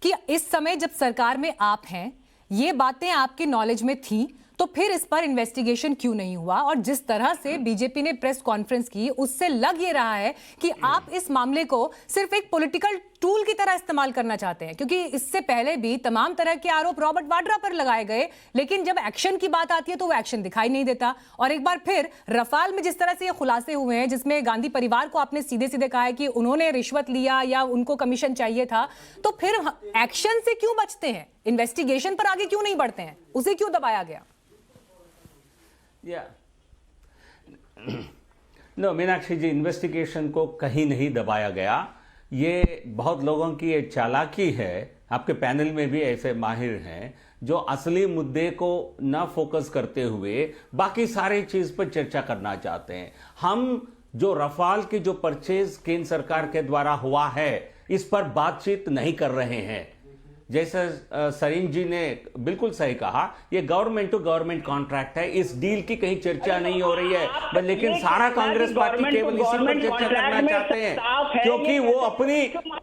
कि इस समय जब सरकार में आप हैं, ये बातें आपके नॉलेज में थी, तो फिर इस पर इन्वेस्टिगेशन क्यों नहीं हुआ? और जिस तरह से बीजेपी ने प्रेस कॉन्फ्रेंस की, उससे लग ये रहा है कि आप इस मामले को सिर्फ एक पॉलिटिकल टूल की तरह इस्तेमाल करना चाहते हैं, क्योंकि इससे पहले भी तमाम तरह के आरोप रॉबर्ट वाड्रा पर लगाए गए, लेकिन जब एक्शन की बात आती है तो वो एक्शन दिखाई नहीं देता। और एक बार फिर रफाल में जिस तरह से ये खुलासे हुए हैं, जिसमें गांधी परिवार को आपने सीधे सीधे कहा है कि उन्होंने रिश्वत लिया या उनको कमीशन चाहिए था, तो फिर एक्शन से क्यों बचते हैं? इन्वेस्टिगेशन पर आगे क्यों नहीं बढ़ते हैं? उसे क्यों दबाया गया? नो मीनाक्षी जी, इन्वेस्टिगेशन को कहीं नहीं दबाया गया। ये बहुत लोगों की ये चालाकी है, आपके पैनल में भी ऐसे माहिर हैं जो असली मुद्दे को न फोकस करते हुए बाकी सारे चीज पर चर्चा करना चाहते हैं। हम जो रफाल की जो परचेज केंद्र सरकार के द्वारा हुआ है, इस पर बातचीत नहीं कर रहे हैं। जैसे सरीन जी ने बिल्कुल सही कहा, ये गवर्नमेंट टू गवर्नमेंट कॉन्ट्रैक्ट है, इस डील की कहीं चर्चा नहीं हो रही है, लेकिन सारा कांग्रेस पार्टी केवल इसी पर चर्चा करना चाहते हैं, क्योंकि वो अपनी,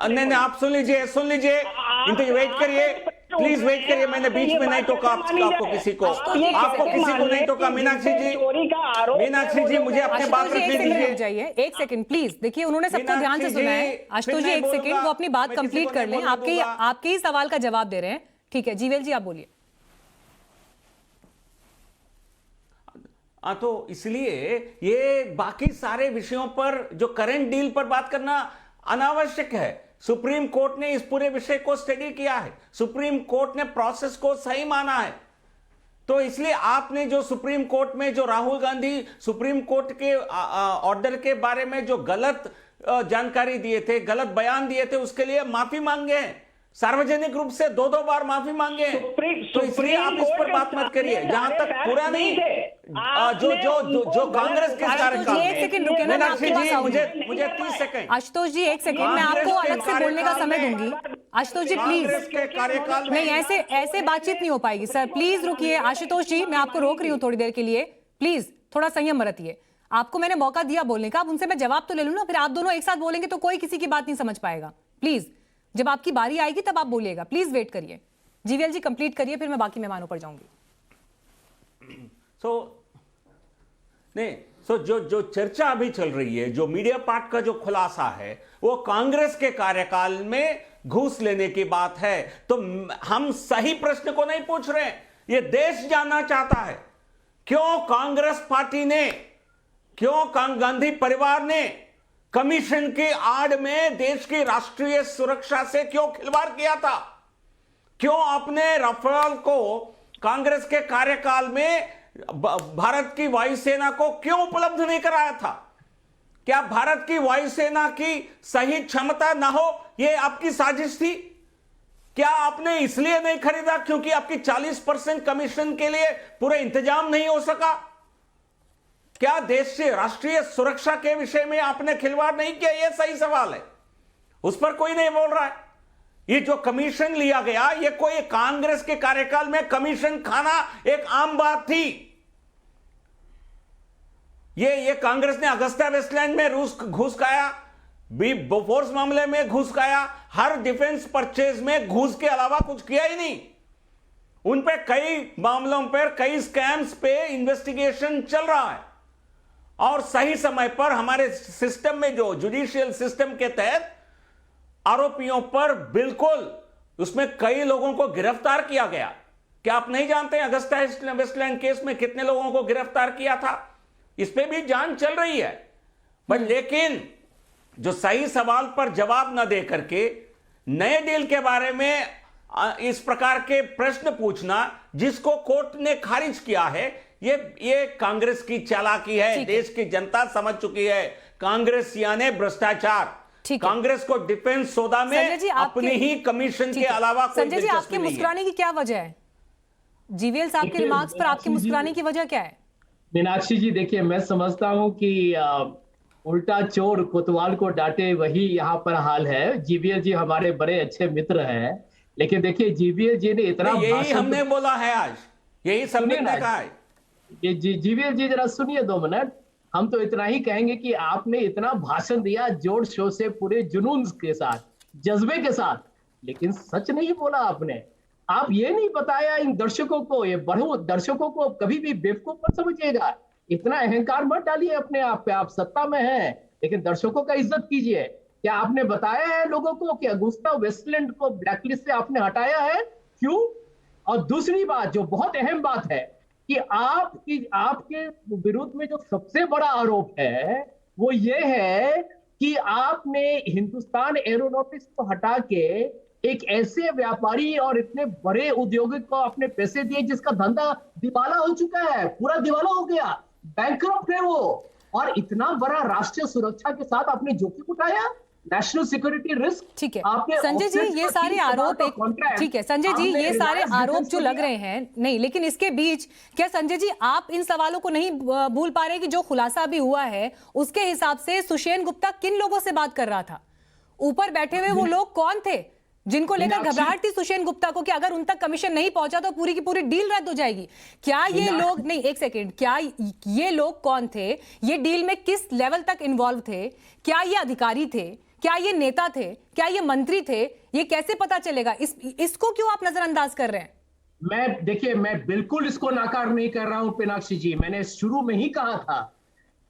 नहीं आप सुन लीजिए, वेट करिए, प्लीज वेट करिए, मैंने बीच में नहीं टोका आपको किसी को, आपको किसी को नहीं टोका। मीनाक्षी जी, मीनाक्षी जी, मुझे अपनी बात रखने दीजिए। जाइए एक सेकंड प्लीज। देखिए उन्होंने सबको ध्यान से सुना है। आशुतोष जी एक सेकंड, वो अपनी बात कंप्लीट कर लें। आपके ही सवाल का जवाब दे रहे हैं। ठीक है जीवेल जी, आप बोलिए। तो इसलिए ये बाकी सारे विषयों पर जो करंट डील पर बात करना अनावश्यक है। सुप्रीम कोर्ट ने इस पूरे विषय को स्टडी किया है, सुप्रीम कोर्ट ने प्रोसेस को सही माना है। तो इसलिए आपने जो सुप्रीम कोर्ट में जो राहुल गांधी सुप्रीम कोर्ट के ऑर्डर के बारे में जो गलत जानकारी दिए थे, गलत बयान दिए थे, उसके लिए माफी मांगे हैं, सार्वजनिक रूप से 2-2 बार माफी मांगे हैं। तो इसलिए आप इस पर बात मत करिए। जहां तक पूरा नहीं, जो कांग्रेस के कार्यकाल में, एक सेकंड रुके ना, मीनाक्षी जी मुझे 30 सेकंड, आशुतोष जी एक सेकंड, मैं आपको अलग से बोलने का समय दूंगी। आशुतोष जी प्लीज, के कार्यकाल में नहीं ऐसे बातचीत नहीं हो पाएगी सर, प्लीज रुकिए। आशुतोष जी मैं आपको रोक रही हूँ थोड़ी देर के लिए, प्लीज थोड़ा संयम बरतिए। आपको मैंने मौका दिया बोलने का, अब उनसे मैं जवाब तो ले लूं ना, फिर आप दोनों एक साथ बोलेंगे तो कोई किसी की बात नहीं समझ पाएगा। प्लीज जब आपकी बारी आएगी तब आप बोलिएगा, प्लीज वेट करिए। जीवीएल जी कंप्लीट करिए, फिर मैं बाकी मेहमानों पर जाऊंगी। जो चर्चा अभी चल रही है, जो मीडिया पार्ट का जो खुलासा है, वो कांग्रेस के कार्यकाल में घूस लेने की बात है। तो हम सही प्रश्न को नहीं पूछ रहे हैं, ये देश जानना चाहता है क्यों कांग्रेस पार्टी ने, क्यों गांधी परिवार ने कमीशन की आड़ में देश की राष्ट्रीय सुरक्षा से क्यों खिलवाड़ किया था, क्यों आपने राफेल को कांग्रेस के कार्यकाल में भारत की वायुसेना को क्यों उपलब्ध नहीं कराया था? क्या भारत की वायुसेना की सही क्षमता ना हो, यह आपकी साजिश थी? क्या आपने इसलिए नहीं खरीदा क्योंकि आपकी 40% कमीशन के लिए पूरा इंतजाम नहीं हो सका? क्या देश से राष्ट्रीय सुरक्षा के विषय में आपने खिलवाड़ नहीं किया? यह सही सवाल है, उस पर कोई नहीं बोल रहा है। ये जो कमीशन लिया गया, ये कोई कांग्रेस के कार्यकाल में कमीशन खाना एक आम बात थी। ये कांग्रेस ने अगस्ता वेस्टलैंड में घूस खाया, बोफोर्स मामले में घूस खाया, हर डिफेंस परचेज में घूस के अलावा कुछ किया ही नहीं। उन पे कई मामलों पर, कई स्कैम्स पे इन्वेस्टिगेशन चल रहा है और सही समय पर हमारे सिस्टम में, जो जुडिशियल सिस्टम के तहत आरोपियों पर बिल्कुल उसमें कई लोगों को गिरफ्तार किया गया। क्या आप नहीं जानते अगस्ता वेस्टलैंड केस में कितने लोगों को गिरफ्तार किया था? इस पे भी जांच चल रही है। पर लेकिन जो सही सवाल पर जवाब न दे करके नए डील के बारे में इस प्रकार के प्रश्न पूछना, जिसको कोर्ट ने खारिज किया है, ये कांग्रेस की चालाकी है। देश की जनता समझ चुकी है कांग्रेस यानी भ्रष्टाचार। कांग्रेस को डिफेंस सौदा में अपनी ही कमीशन के अलावा कोई संजय जी, आपके मुस्कुराने की क्या वजह है? जीवीएल साहब के रिमार्क्स पर आपके मुस्कुराने की वजह क्या है? मीनाक्षी जी देखिए, मैं समझता हूं कि उल्टा चोर कोतवाल को डांटे, वही यहाँ पर हाल है। जीवीएल जी हमारे बड़े अच्छे मित्र हैं, लेकिन देखिए जीवीएल जी ने इतना, यही हमने बोला है आज, यही सबने कहा है। ये जीवीएल जी जरा सुनिए 2 मिनट। हम तो इतना ही कहेंगे कि आपने इतना भाषण दिया जोर शोर से, पूरे जुनून के साथ, जज्बे के साथ, लेकिन सच नहीं बोला आपने। आप ये नहीं बताया इन दर्शकों को, ये बढ़ो दर्शकों को कभी भी बेवकूफ मत समझिएगा। इतना अहंकार मत डालिए अपने आप पे, आप सत्ता में हैं, लेकिन दर्शकों का इज्जत कीजिए। क्या आपने बताया है लोगों को कि अगुस्ता वेस्टलैंड को ब्लैकलिस्ट से आपने हटाया है? क्यों? और दूसरी बात जो बहुत अहम बात है कि आपके विरुद्ध में जो सबसे बड़ा आरोप है वो ये है कि आपने हिंदुस्तान एरोनॉटिक्स को हटा के एक ऐसे व्यापारी और इतने बड़े उद्योगिक को आपने पैसे दिए जिसका धंधा दिवाला हो चुका है, पूरा दिवाला हो गया, बैंकरप्ट है वो, और इतना बड़ा राष्ट्रीय सुरक्षा के साथ आपने जोखिम उठाया, नेशनल सिक्योरिटी रिस्क। ठीक है संजय जी, ये सारे आरोप ठीक है संजय जी, ये सारे आरोप जो लग रहे हैं, नहीं लेकिन इसके बीच क्या संजय जी आप इन सवालों को नहीं भूल पा रहे कि जो खुलासा भी हुआ है उसके हिसाब से सुषेण गुप्ता किन लोगों से बात कर रहा था? ऊपर बैठे हुए वो लोग कौन थे जिनको लेकर घबराहट थी सुषेण गुप्ता को कि अगर उन तक कमीशन नहीं पहुंचा तो पूरी की पूरी डील रद्द हो जाएगी? क्या ये लोग, नहीं एक सेकेंड, क्या ये लोग कौन थे? ये डील में किस लेवल तक इन्वॉल्व थे? क्या ये अधिकारी थे? क्या ये नेता थे? क्या ये मंत्री थे? ये कैसे पता चलेगा? इसको क्यों आप नजरअंदाज कर रहे हैं? देखिए, मैं बिल्कुल इसको नाकार नहीं कर रहा हूं पिनाक्षी जी। मैंने शुरू में ही कहा था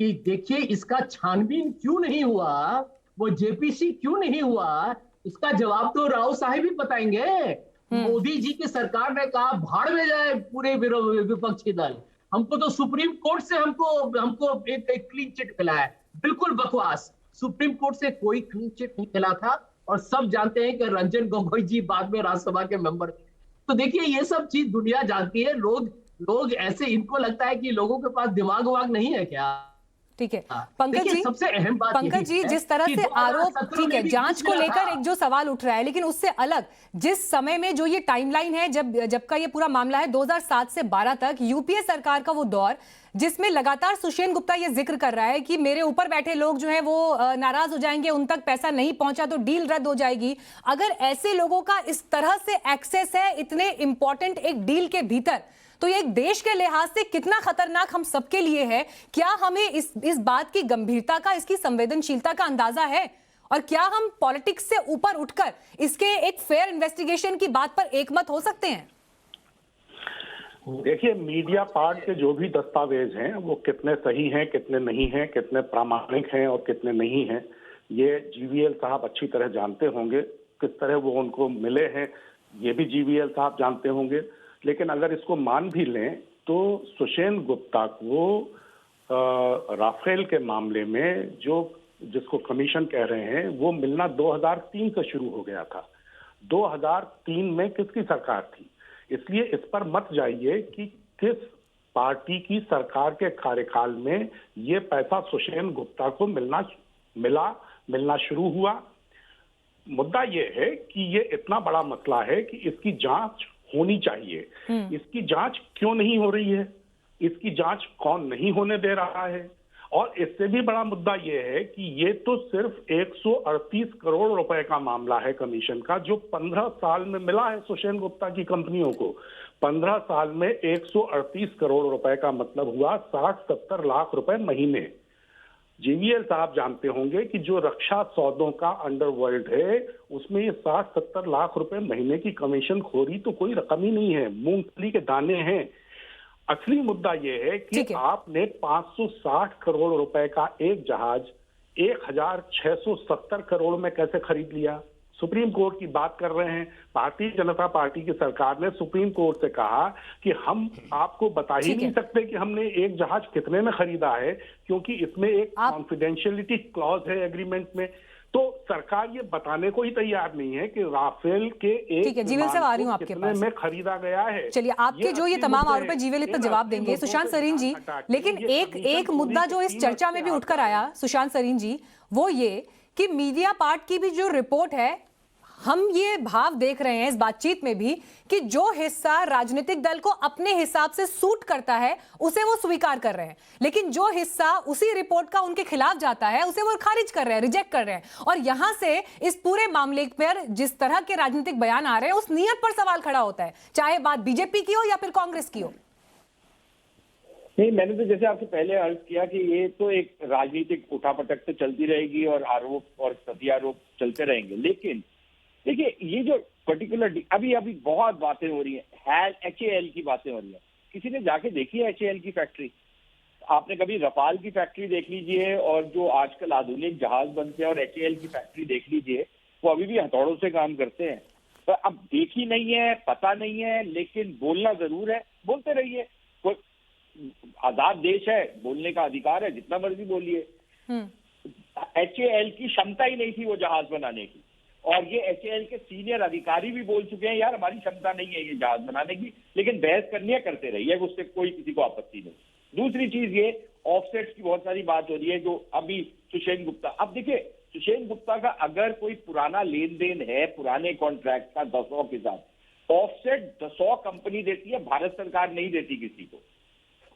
कि देखिए, इसका छानबीन क्यों नहीं हुआ, वो जेपीसी क्यों नहीं हुआ, इसका जवाब तो राव साहब ही बताएंगे। मोदी जी की सरकार ने कहा भाड़ में जाए पूरे विपक्षी दल, हमको तो सुप्रीम कोर्ट से हमको एक क्लीन चिट मिला है। बिल्कुल बकवास, सुप्रीम कोर्ट से कोई क्लीन चिट नहीं मिला था। और सब जानते हैं कि रंजन गोगोई जी बाद में राज्यसभा के मेंबर थे। तो देखिए, ये सब चीज दुनिया जानती है। लोग ऐसे, इनको लगता है कि लोगों के पास दिमाग वाग नहीं है क्या? ठीक है पंकज जी, सबसे अहम बात पंकज जी, जिस तरह से आरोप, ठीक है, जांच को लेकर एक जो सवाल उठ रहा है, लेकिन उससे अलग जिस समय में जो ये टाइमलाइन है, जब का ये पूरा मामला है 2007 से 12 तक, यूपीए सरकार का वो दौर जिसमें लगातार सुषेण गुप्ता ये जिक्र कर रहा है कि मेरे ऊपर बैठे लोग जो है वो नाराज हो जाएंगे, उन तक पैसा नहीं पहुंचा तो डील रद्द हो जाएगी। अगर ऐसे लोगों का इस तरह से एक्सेस है इतने इंपॉर्टेंट एक डील के भीतर, तो ये एक देश के लिहाज से कितना खतरनाक हम सबके लिए है? क्या हमें इस बात की गंभीरता का, इसकी संवेदनशीलता का अंदाजा है? और क्या हम पॉलिटिक्स से ऊपर उठकर इसके एक फेयर इन्वेस्टिगेशन की बात पर एकमत हो सकते हैं? देखिए, मीडिया पार्ट के जो भी दस्तावेज हैं वो कितने सही हैं, कितने नहीं हैं, कितने प्रामाणिक हैं और कितने नहीं हैं, ये जीवीएल साहब अच्छी तरह जानते होंगे। किस तरह वो उनको मिले हैं ये भी जीवीएल साहब जानते होंगे। लेकिन अगर इसको मान भी लें तो सुषेण गुप्ता को राफेल के मामले में जिसको कमीशन कह रहे हैं वो मिलना 2003 से शुरू हो गया था। 2003 में किसकी सरकार थी? इसलिए इस पर मत जाइए कि किस पार्टी की सरकार के कार्यकाल में ये पैसा सुषेण गुप्ता को मिलना शुरू हुआ। मुद्दा ये है कि ये इतना बड़ा मसला है कि इसकी जांच होनी चाहिए। इसकी जांच क्यों नहीं हो रही है? इसकी जांच कौन नहीं होने दे रहा है? और इससे भी बड़ा मुद्दा यह है कि ये तो सिर्फ 138 करोड़ रुपए का मामला है कमीशन का, जो 15 साल में मिला है सुषेण गुप्ता की कंपनियों को। 15 साल में 138 करोड़ रुपए का मतलब हुआ 60-70 लाख रुपए महीने। जीवीएल साहब जानते होंगे कि जो रक्षा सौदों का अंडरवर्ल्ड है उसमें ये 60-70 लाख रुपए महीने की कमीशन खोरी तो कोई रकम ही नहीं है, मूंगफली के दाने हैं। असली मुद्दा यह है कि आपने 560 करोड़ रुपए का एक जहाज 1670 करोड़ में कैसे खरीद लिया? सुप्रीम कोर्ट की बात कर रहे हैं। भारतीय जनता पार्टी की सरकार ने सुप्रीम कोर्ट से कहा कि हम आपको बता ही नहीं सकते कि हमने एक जहाज कितने में खरीदा है, क्योंकि इसमें एक कॉन्फिडेंशियलिटी क्लॉज है एग्रीमेंट में। तो सरकार ये बताने को ही तैयार नहीं है कि राफेल के एक कितने में खरीदा गया है। चलिए, आपके जो ये तमाम आरोप है जीवीएल इस पर जवाब देंगे सुशांत सरीन जी, लेकिन एक मुद्दा जो इस चर्चा में भी उठकर आया सुशांत सरीन जी, वो ये कि मीडिया पार्ट की भी जो रिपोर्ट है, हम ये भाव देख रहे हैं इस बातचीत में भी कि जो हिस्सा राजनीतिक दल को अपने हिसाब से सूट करता है उसे वो स्वीकार कर रहे हैं, लेकिन जो हिस्सा उसी रिपोर्ट का उनके खिलाफ जाता है उसे वो खारिज कर रहे हैं, रिजेक्ट कर रहे हैं। और यहां से इस पूरे मामले पर जिस तरह के राजनीतिक बयान आ रहे हैं उस नियत पर सवाल खड़ा होता है, चाहे बात बीजेपी की हो या फिर कांग्रेस की हो। नहीं, मैंने तो जैसे आपसे पहले अर्ज किया कि ये तो एक राजनीतिक उठापटक तो चलती रहेगी और आरोप और प्रत्यारोप चलते रहेंगे। लेकिन देखिए, ये जो पर्टिकुलर अभी बहुत बातें हो रही है, HAL की बातें हो रही है। किसी ने जाके देखी है HAL की फैक्ट्री? आपने कभी रफाल की फैक्ट्री देख लीजिए और जो आजकल आधुनिक जहाज बनते हैं, और HAL की फैक्ट्री देख लीजिए, वो अभी भी हथौड़ों से काम करते हैं। तो अब देखी नहीं है, पता नहीं है, लेकिन बोलना जरूर है। बोलते रहिए, कोई आजाद देश है, बोलने का अधिकार है, जितना मर्जी बोलिए। HAL की क्षमता ही नहीं थी वो जहाज बनाने की, और ये HAL के सीनियर अधिकारी भी बोल चुके हैं यार हमारी क्षमता नहीं है ये जहाज बनाने की, लेकिन बहस करनी है, करते रहिए, उससे कोई किसी को आपत्ति नहीं। दूसरी चीज ये ऑफसेट्स की बहुत सारी बात हो रही है, जो अभी सुषेण गुप्ता, अब देखिए सुषेण गुप्ता का अगर कोई पुराना लेन देन है पुराने कॉन्ट्रैक्ट का Dassault के साथ, ऑफसेट Dassault कंपनी देती है, भारत सरकार नहीं देती किसी को।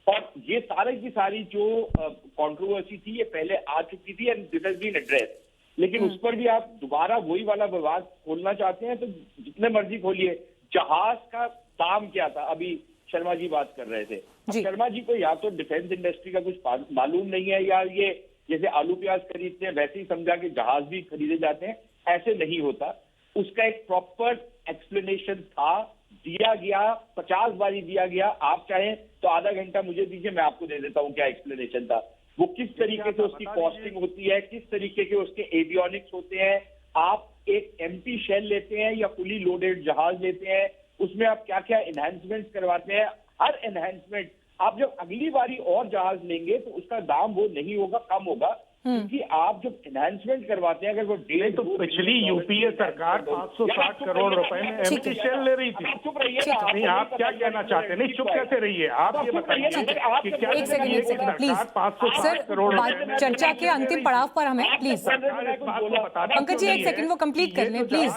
और ये सारी की सारी जो कंट्रोवर्सी थी ये पहले आ चुकी थी, and this has been address. लेकिन उस पर भी आप दोबारा वही वाला विवाद खोलना चाहते हैं तो जितने मर्जी खोलिए। जहाज का दाम क्या था, अभी शर्मा जी बात कर रहे थे। शर्मा जी को या तो डिफेंस इंडस्ट्री का कुछ मालूम नहीं है, या ये जैसे आलू प्याज खरीदते हैं वैसे ही समझा कि जहाज भी खरीदे जाते हैं। ऐसे नहीं होता। उसका एक प्रॉपर एक्सप्लेनेशन था, दिया गया, 50 बारी दिया गया। आप चाहें तो आधा घंटा मुझे दीजिए, मैं आपको दे देता हूं क्या एक्सप्लेनेशन था। वो किस तरीके से उसकी कॉस्टिंग होती है, किस तरीके के उसके एवियोनिक्स होते हैं। आप एक एम्प्टी शेल लेते हैं या फुली लोडेड जहाज लेते हैं, उसमें आप क्या क्या एनहांसमेंट करवाते हैं। हर एनहांसमेंट आप जब अगली बारी और जहाज लेंगे तो उसका दाम वो नहीं होगा, कम होगा, क्योंकि आप जब एनहांसमेंट करवाते हैं, अगर वो तो पिछली यूपीए सरकार 560 करोड़ रुपए में एम्प्टी शेल ले रही थी। चुप रहिए ना। नहीं, आप क्या कहना चाहते हैं? नहीं, चुप कैसे रहिए आप, ये बताइए कि क्या एक सेकंड प्लीज। सर, करोड़ चर्चा के अंतिम पड़ाव पर हमें प्लीज पंकज जी एक सेकंड वो कंप्लीट कर लें प्लीज।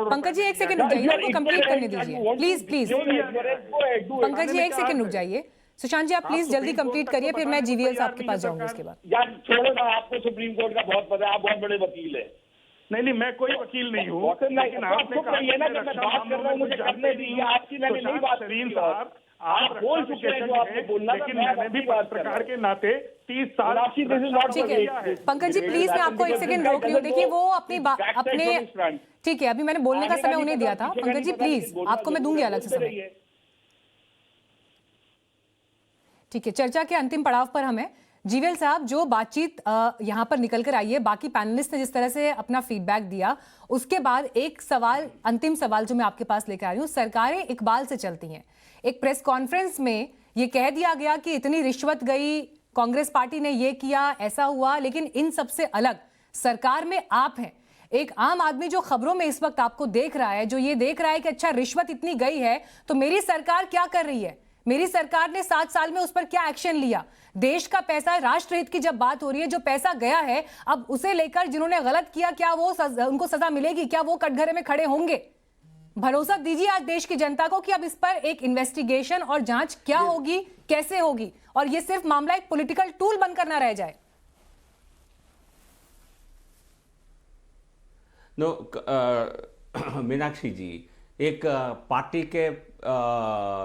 पंकज जी एक सेकंड रुक जाइए, उनको कंप्लीट करने दीजिए प्लीज प्लीज। पंकज जी एक सेकंड रुक जाइए। सुशांत जी आप प्लीज जल्दी कंप्लीट करिए, फिर मैं जीवीएल साहब के पास जाऊंगी उसके बाद। यार छोड़ो ना, आपको सुप्रीम कोर्ट का बहुत पता है, आप बहुत बड़े वकील हैं। नहीं, मैं कोई वकील नहीं हूँ, लेकिन आपने कहा ये ना कि मैं बात कर रहा हूँ, मुझे करने दीजिए। आपकी मैंने नहीं बात सरीन साहब, आप बोल चुके हैं, लेकिन मैंने भी पत्रकार के नाते 30 साल। ठीक है पंकज जी प्लीज, मैं आपको एक सेकंड रोक रही हूँ। देखिए वो अपने ठीक है, अभी मैंने बोलने का समय उन्हें दिया था। पंकज जी प्लीज, आपको मैं दूंगी अलग से समय। ठीक है, चर्चा के अंतिम पड़ाव पर हमें जीवीएल साहब जो बातचीत यहां पर निकल कर आई है, बाकी पैनलिस्ट ने जिस तरह से अपना फीडबैक दिया, उसके बाद एक सवाल, अंतिम सवाल जो मैं आपके पास लेकर आ रही हूं। सरकारें इकबाल से चलती हैं। एक प्रेस कॉन्फ्रेंस में ये कह दिया गया कि इतनी रिश्वत गई, कांग्रेस पार्टी ने ये किया, ऐसा हुआ, लेकिन इन सबसे अलग सरकार में आप हैं। एक आम आदमी जो खबरों में इस वक्त आपको देख रहा है, जो ये देख रहा है कि अच्छा रिश्वत इतनी गई है तो मेरी सरकार क्या कर रही है, मेरी सरकार ने 7 साल में उस पर क्या एक्शन लिया। देश का पैसा, राष्ट्रहित की जब बात हो रही है, जो पैसा गया है अब उसे लेकर जिन्होंने गलत किया, क्या वो उनको सजा मिलेगी, क्या वो कटघरे में खड़े होंगे? भरोसा दीजिए आज देश की जनता को कि अब इस पर एक इन्वेस्टिगेशन और जांच क्या होगी, कैसे होगी, और ये सिर्फ मामला एक पॉलिटिकल टूल बनकर ना रह जाए। मीनाक्षी जी, एक पार्टी के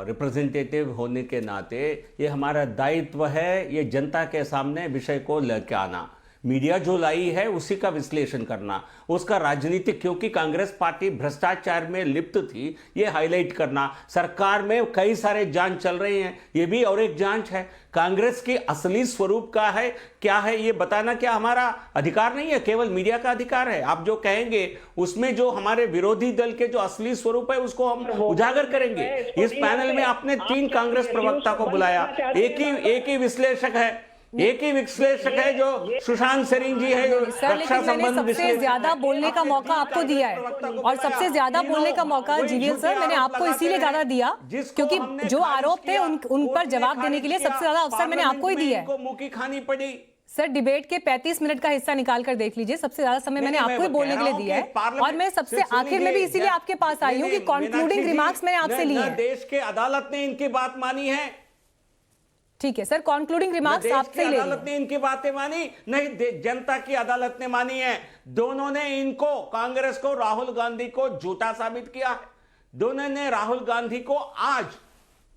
रिप्रेजेंटेटिव होने के नाते ये हमारा दायित्व है ये जनता के सामने विषय को लेकर आना, मीडिया जो लाई है उसी का विश्लेषण करना, उसका राजनीतिक, क्योंकि कांग्रेस पार्टी भ्रष्टाचार में लिप्त थी, ये हाईलाइट करना। सरकार में कई सारे जांच चल रहे हैं, ये भी और एक जांच है। कांग्रेस की असली स्वरूप का है क्या है ये बताना क्या हमारा अधिकार नहीं है, केवल मीडिया का अधिकार है? आप जो कहेंगे उसमें जो हमारे विरोधी दल के जो असली स्वरूप है उसको हम उजागर करेंगे। इस पैनल में आपने 3 कांग्रेस प्रवक्ता को बुलाया, एक ही विश्लेषक है, एक ही विश्लेषक है जो सुशांत सरीन जी है, जो रक्षा संबंध सबसे ज्यादा बोलने का मौका आपको दिया है, और सबसे ज्यादा बोलने का मौका जीवीएल सर मैंने आपको इसीलिए ज्यादा दिया क्योंकि जो आरोप थे उन पर जवाब देने के लिए सबसे ज्यादा अवसर मैंने आपको ही दिया है। मुंह की खानी पड़ी। सर डिबेट के 35 मिनट का हिस्सा निकाल कर देख लीजिए, सबसे ज्यादा समय मैंने आपको ही बोलने के लिए दिया है, और मैं सबसे आखिर में भी इसीलिए आपके पास आई हूँ कि कंक्लूडिंग रिमार्क्स मैंने आपसे लिए हैं। देश के अदालत ने इनकी बात मानी है। ठीक है सर, कंक्लूडिंग रिमार्क्स आपसे ले अदालत ने इनकी बातें मानी नहीं, जनता की अदालत ने मानी है। दोनों ने इनको, कांग्रेस को, राहुल गांधी को झूठा साबित किया है। दोनों ने राहुल गांधी को आज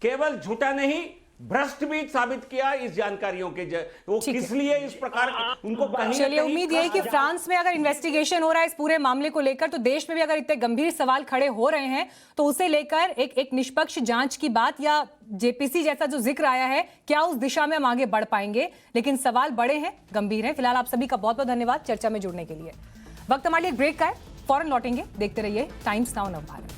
केवल झूठा नहीं भ्रष्ट भी साबित किया इस जानकारियों के वो किस लिए इस प्रकार उनको कहीं। चलिए उम्मीद यही कि फ्रांस में अगर इन्वेस्टिगेशन हो रहा है इस पूरे मामले को लेकर, तो देश में भी अगर इतने गंभीर सवाल खड़े हो रहे हैं तो उसे लेकर एक निष्पक्ष जांच की बात या जेपीसी जैसा जो जिक्र आया है, क्या उस दिशा में हम आगे बढ़ पाएंगे? लेकिन सवाल बड़े हैं, गंभीर हैं। फिलहाल आप सभी का बहुत बहुत धन्यवाद चर्चा में जुड़ने के लिए। वक्त हमारे लिए ब्रेक का है, फौरन लौटेंगे। देखते रहिए टाइम्स नाउ नवभारत।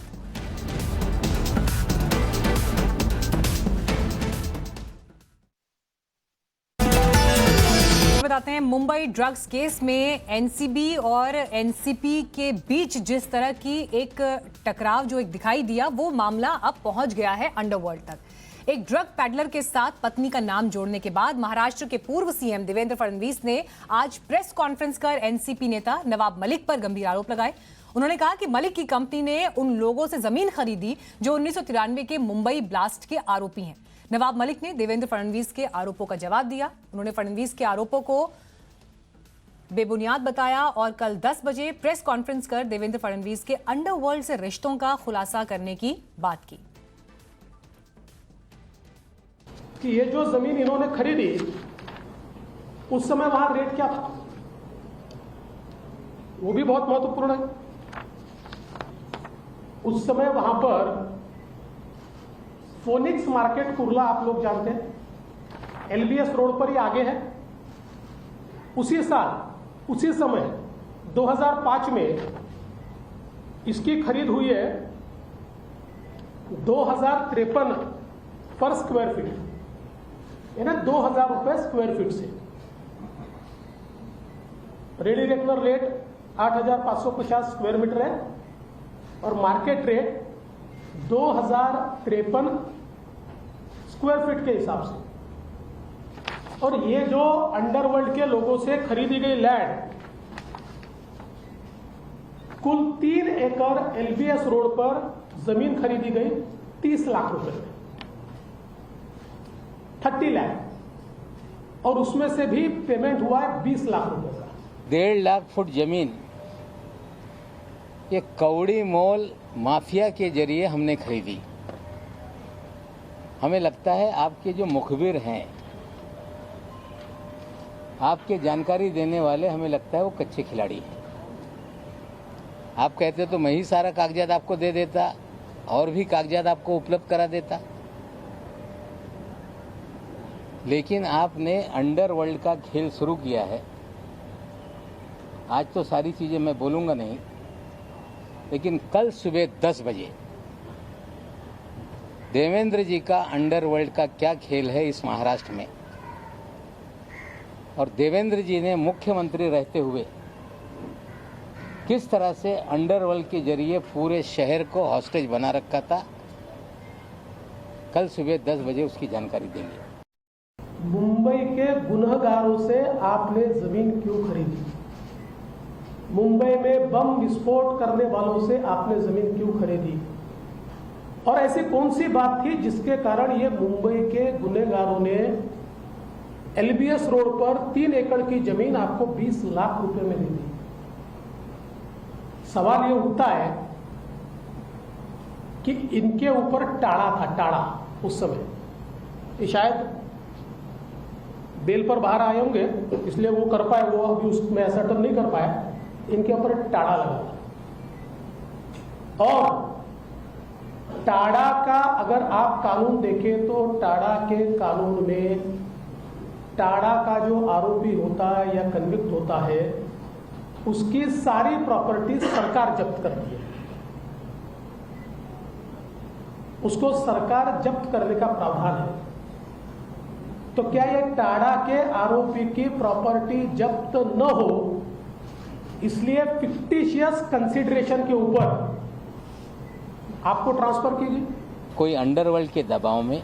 बताते हैं मुंबई ड्रग्स केस में एनसीबी और एनसीपी के बीच जिस तरह की एक टकराव जो एक दिखाई दिया, वो मामला अब पहुंच गया है अंडरवर्ल्ड तक। एक ड्रग पैडलर के साथ पत्नी का नाम जोड़ने के बाद महाराष्ट्र के पूर्व सीएम देवेंद्र फडणवीस ने आज प्रेस कॉन्फ्रेंस कर एनसीपी नेता नवाब मलिक पर गंभीर आरोप लगाए। उन्होंने कहा कि मलिक की कंपनी ने उन लोगों से जमीन खरीदी जो 1993 के मुंबई ब्लास्ट के आरोपी हैं। नवाब मलिक ने देवेंद्र फडणवीस के आरोपों का जवाब दिया। उन्होंने फडणवीस के आरोपों को बेबुनियाद बताया और कल 10 बजे प्रेस कॉन्फ्रेंस कर देवेंद्र फडणवीस के अंडरवर्ल्ड से रिश्तों का खुलासा करने की बात की। कि ये जो जमीन इन्होंने खरीदी उस समय वहां रेट क्या था, वो भी बहुत महत्वपूर्ण है। उस समय वहां पर फोनिक्स मार्केट कुर्ला आप लोग जानते हैं, एलबीएस रोड पर ही आगे है। उसी साल उसी समय 2005 में इसकी खरीद हुई है 2053 पर स्क्वायर फीट, यानी 2000 रुपए स्क्वायर फीट से। Ready regular rate 8550 square metre है और मार्केट रेट 2053 स्क्वायर फीट के हिसाब से। और ये जो अंडरवर्ल्ड के लोगों से खरीदी गई लैंड कुल 3 एकड़ एलबीएस रोड पर जमीन खरीदी गई 30 लाख रुपए में, 30 लाख, और उसमें से भी पेमेंट हुआ है 20 लाख रुपए का। 1.5 लाख फुट जमीन ये कौड़ी मोल माफिया के जरिए हमने खरीदी। हमें लगता है आपके जो मुखबिर हैं, आपके जानकारी देने वाले, हमें लगता है वो कच्चे खिलाड़ी हैं। आप कहते तो मैं ही सारा कागजात आपको दे देता और भी कागजात आपको उपलब्ध करा देता, लेकिन आपने अंडरवर्ल्ड का खेल शुरू किया है। आज तो सारी चीजें मैं बोलूंगा नहीं, लेकिन कल सुबह 10 बजे देवेंद्र जी का अंडरवर्ल्ड का क्या खेल है इस महाराष्ट्र में, और देवेंद्र जी ने मुख्यमंत्री रहते हुए किस तरह से अंडरवर्ल्ड के जरिए पूरे शहर को हॉस्टेज बना रखा था, कल सुबह 10 बजे उसकी जानकारी देंगे। मुंबई के गुनहगारों से आपने जमीन क्यों खरीदी? मुंबई में बम विस्फोट करने वालों से आपने जमीन क्यों खरीदी? और ऐसी कौन सी बात थी जिसके कारण ये मुंबई के गुनहगारों ने एलबीएस रोड पर 3 एकड़ की जमीन आपको 20 लाख रुपए में दे दी? सवाल ये उठता है कि इनके ऊपर टाड़ा था, टाड़ा उस समय, ये शायद बेल पर बाहर आए होंगे इसलिए वो कर पाए, वो अभी उसमें असर्टन नहीं कर पाया, इनके ऊपर टाड़ा लगा। और टाड़ा का अगर आप कानून देखें तो टाड़ा के कानून में टाड़ा का जो आरोपी होता है या कन्विक्ट होता है उसकी सारी प्रॉपर्टी सरकार जब्त करती है, उसको सरकार जब्त करने का प्रावधान है। तो क्या ये टाड़ा के आरोपी की प्रॉपर्टी जब्त न हो इसलिए फिक्टिशियस कंसिडरेशन के ऊपर आपको ट्रांसफर की गई? कोई अंडरवर्ल्ड के दबाव में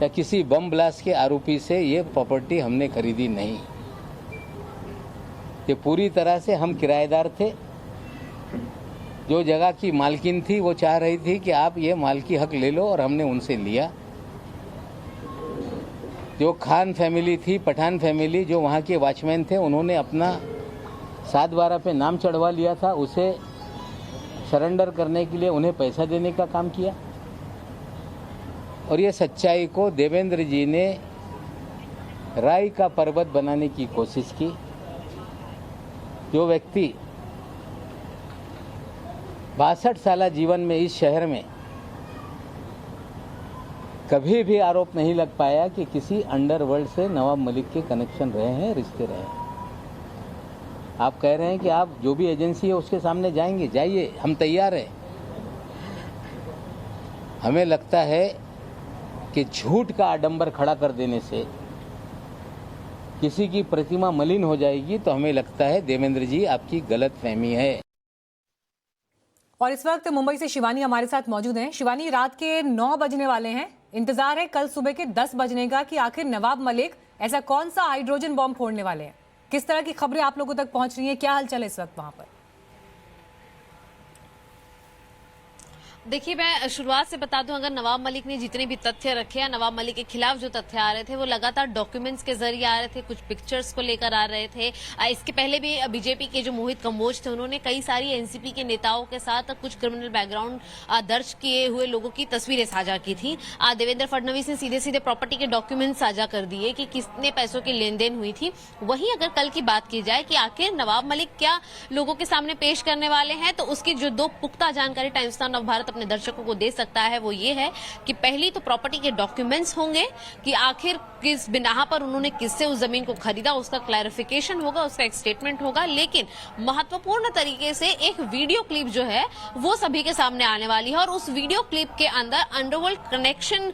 या किसी बम ब्लास्ट के आरोपी से ये प्रॉपर्टी हमने खरीदी नहीं। ये पूरी तरह से हम किराएदार थे। जो जगह की मालकिन थी वो चाह रही थी कि आप ये मालकी हक ले लो, और हमने उनसे लिया। जो खान फैमिली थी, पठान फैमिली, जो वहाँ के वॉचमैन थे, उन्होंने अपना 7/12 पे नाम चढ़वा लिया था, उसे सरेंडर करने के लिए उन्हें पैसा देने का काम किया। और ये सच्चाई को देवेंद्र जी ने राई का पर्वत बनाने की कोशिश की। जो व्यक्ति 62 साल जीवन में इस शहर में कभी भी आरोप नहीं लग पाया कि किसी अंडरवर्ल्ड से नवाब मलिक के कनेक्शन रहे हैं, रिश्ते रहे हैं। आप कह रहे हैं कि आप जो भी एजेंसी है उसके सामने जाएंगे, जाइए, हम तैयार हैं। हमें लगता है कि झूठ का आडंबर खड़ा कर देने से किसी की प्रतिमा मलिन हो जाएगी, तो हमें लगता है देवेंद्र जी आपकी गलतफहमी है। और इस वक्त मुंबई से शिवानी हमारे साथ मौजूद हैं। शिवानी, रात के 9 बजने वाले हैं, इंतजार है कल सुबह के 10 बजने का कि आखिर नवाब मलिक ऐसा कौन सा हाइड्रोजन बॉम्ब फोड़ने वाले हैं। किस तरह की खबरें आप लोगों तक पहुंच रही हैं, क्या हालचाल है इस वक्त वहां पर? देखिए, मैं शुरुआत से बता दूं, अगर नवाब मलिक ने जितने भी तथ्य रखे हैं, नवाब मलिक के खिलाफ जो तथ्य आ रहे थे वो लगातार डॉक्यूमेंट्स के जरिए आ रहे थे, कुछ पिक्चर्स को लेकर आ रहे थे। इसके पहले भी बीजेपी के जो मोहित कंबोज थे, उन्होंने कई सारी एनसीपी के नेताओं के साथ कुछ क्रिमिनल बैकग्राउंड दर्ज किए हुए लोगों की तस्वीरें साझा की थी। देवेंद्र फडणवीस ने सीधे सीधे प्रॉपर्टी के डॉक्यूमेंट साझा कर दिए कि कितने पैसों की लेन देन हुई थी। वहीं अगर कल की बात की जाए कि आखिर नवाब मलिक क्या लोगों के सामने पेश करने वाले हैं, तो उसकी जो दो पुख्ता जानकारी टाइम्स नाउ नवभारत अपने दर्शकों को दे सकता है वो ये है कि पहली तो प्रॉपर्टी के डॉक्यूमेंट्स होंगे कि आखिर किस बिना पर उन्होंने किससे उस जमीन को खरीदा, उसका क्लैरिफिकेशन होगा, उसका एक स्टेटमेंट होगा। लेकिन महत्वपूर्ण तरीके से एक वीडियो क्लिप जो है वो सभी के सामने आने वाली है और उस वीडियो क्लिप के अंदर अंडरवर्ल्ड कनेक्शन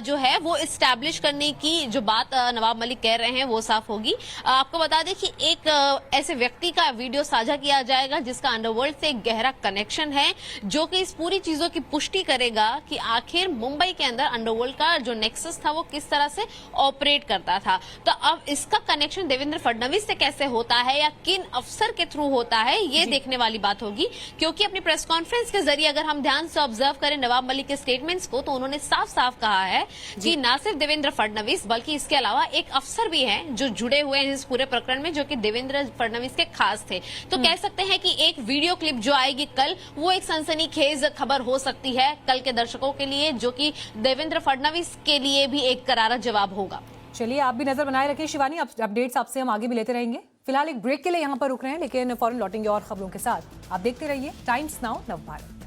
जो है वो इस्टेब्लिश करने की जो बात नवाब मलिक कह रहे हैं वो साफ होगी। आपको बता दें कि एक ऐसे व्यक्ति का वीडियो साझा किया जाएगा जिसका अंडरवर्ल्ड से एक गहरा कनेक्शन है, जो कि इस पूरी चीजों की पुष्टि करेगा कि आखिर मुंबई के अंदर अंडरवर्ल्ड का जो नेक्सस था वो किस तरह से ऑपरेट करता था। तो अब इसका कनेक्शन देवेंद्र फडणवीस से कैसे होता है या किन अफसर के थ्रू होता है, ये देखने वाली बात होगी। क्योंकि अपनी प्रेस कॉन्फ्रेंस के जरिए अगर हम ध्यान से ऑब्जर्व करें नवाब मलिक के स्टेटमेंट्स को, तो उन्होंने साफ साफ कहा है कि न सिर्फ देवेंद्र फडणवीस बल्कि इसके अलावा एक अफसर भी हैं जो जुड़े हुए हैं इस पूरे प्रकरण में, जो कि देवेंद्र फडणवीस के खास थे। तो कह सकते हैं कि एक वीडियो क्लिप जो आएगी कल वो एक सनसनीखेज खबर हो सकती है कल के दर्शकों के लिए, जो कि देवेंद्र फडणवीस के लिए भी एक करारा जवाब होगा। चलिए, आप भी नजर बनाए रखिए शिवानी, अपडेट्स आपसे हम आगे भी लेते रहेंगे। फिलहाल एक ब्रेक के लिए यहाँ पर रुक रहे हैं, लेकिन फौरन लौटेंगे और खबरों के साथ। आप देखते रहिए टाइम्स नाउ नवभारत।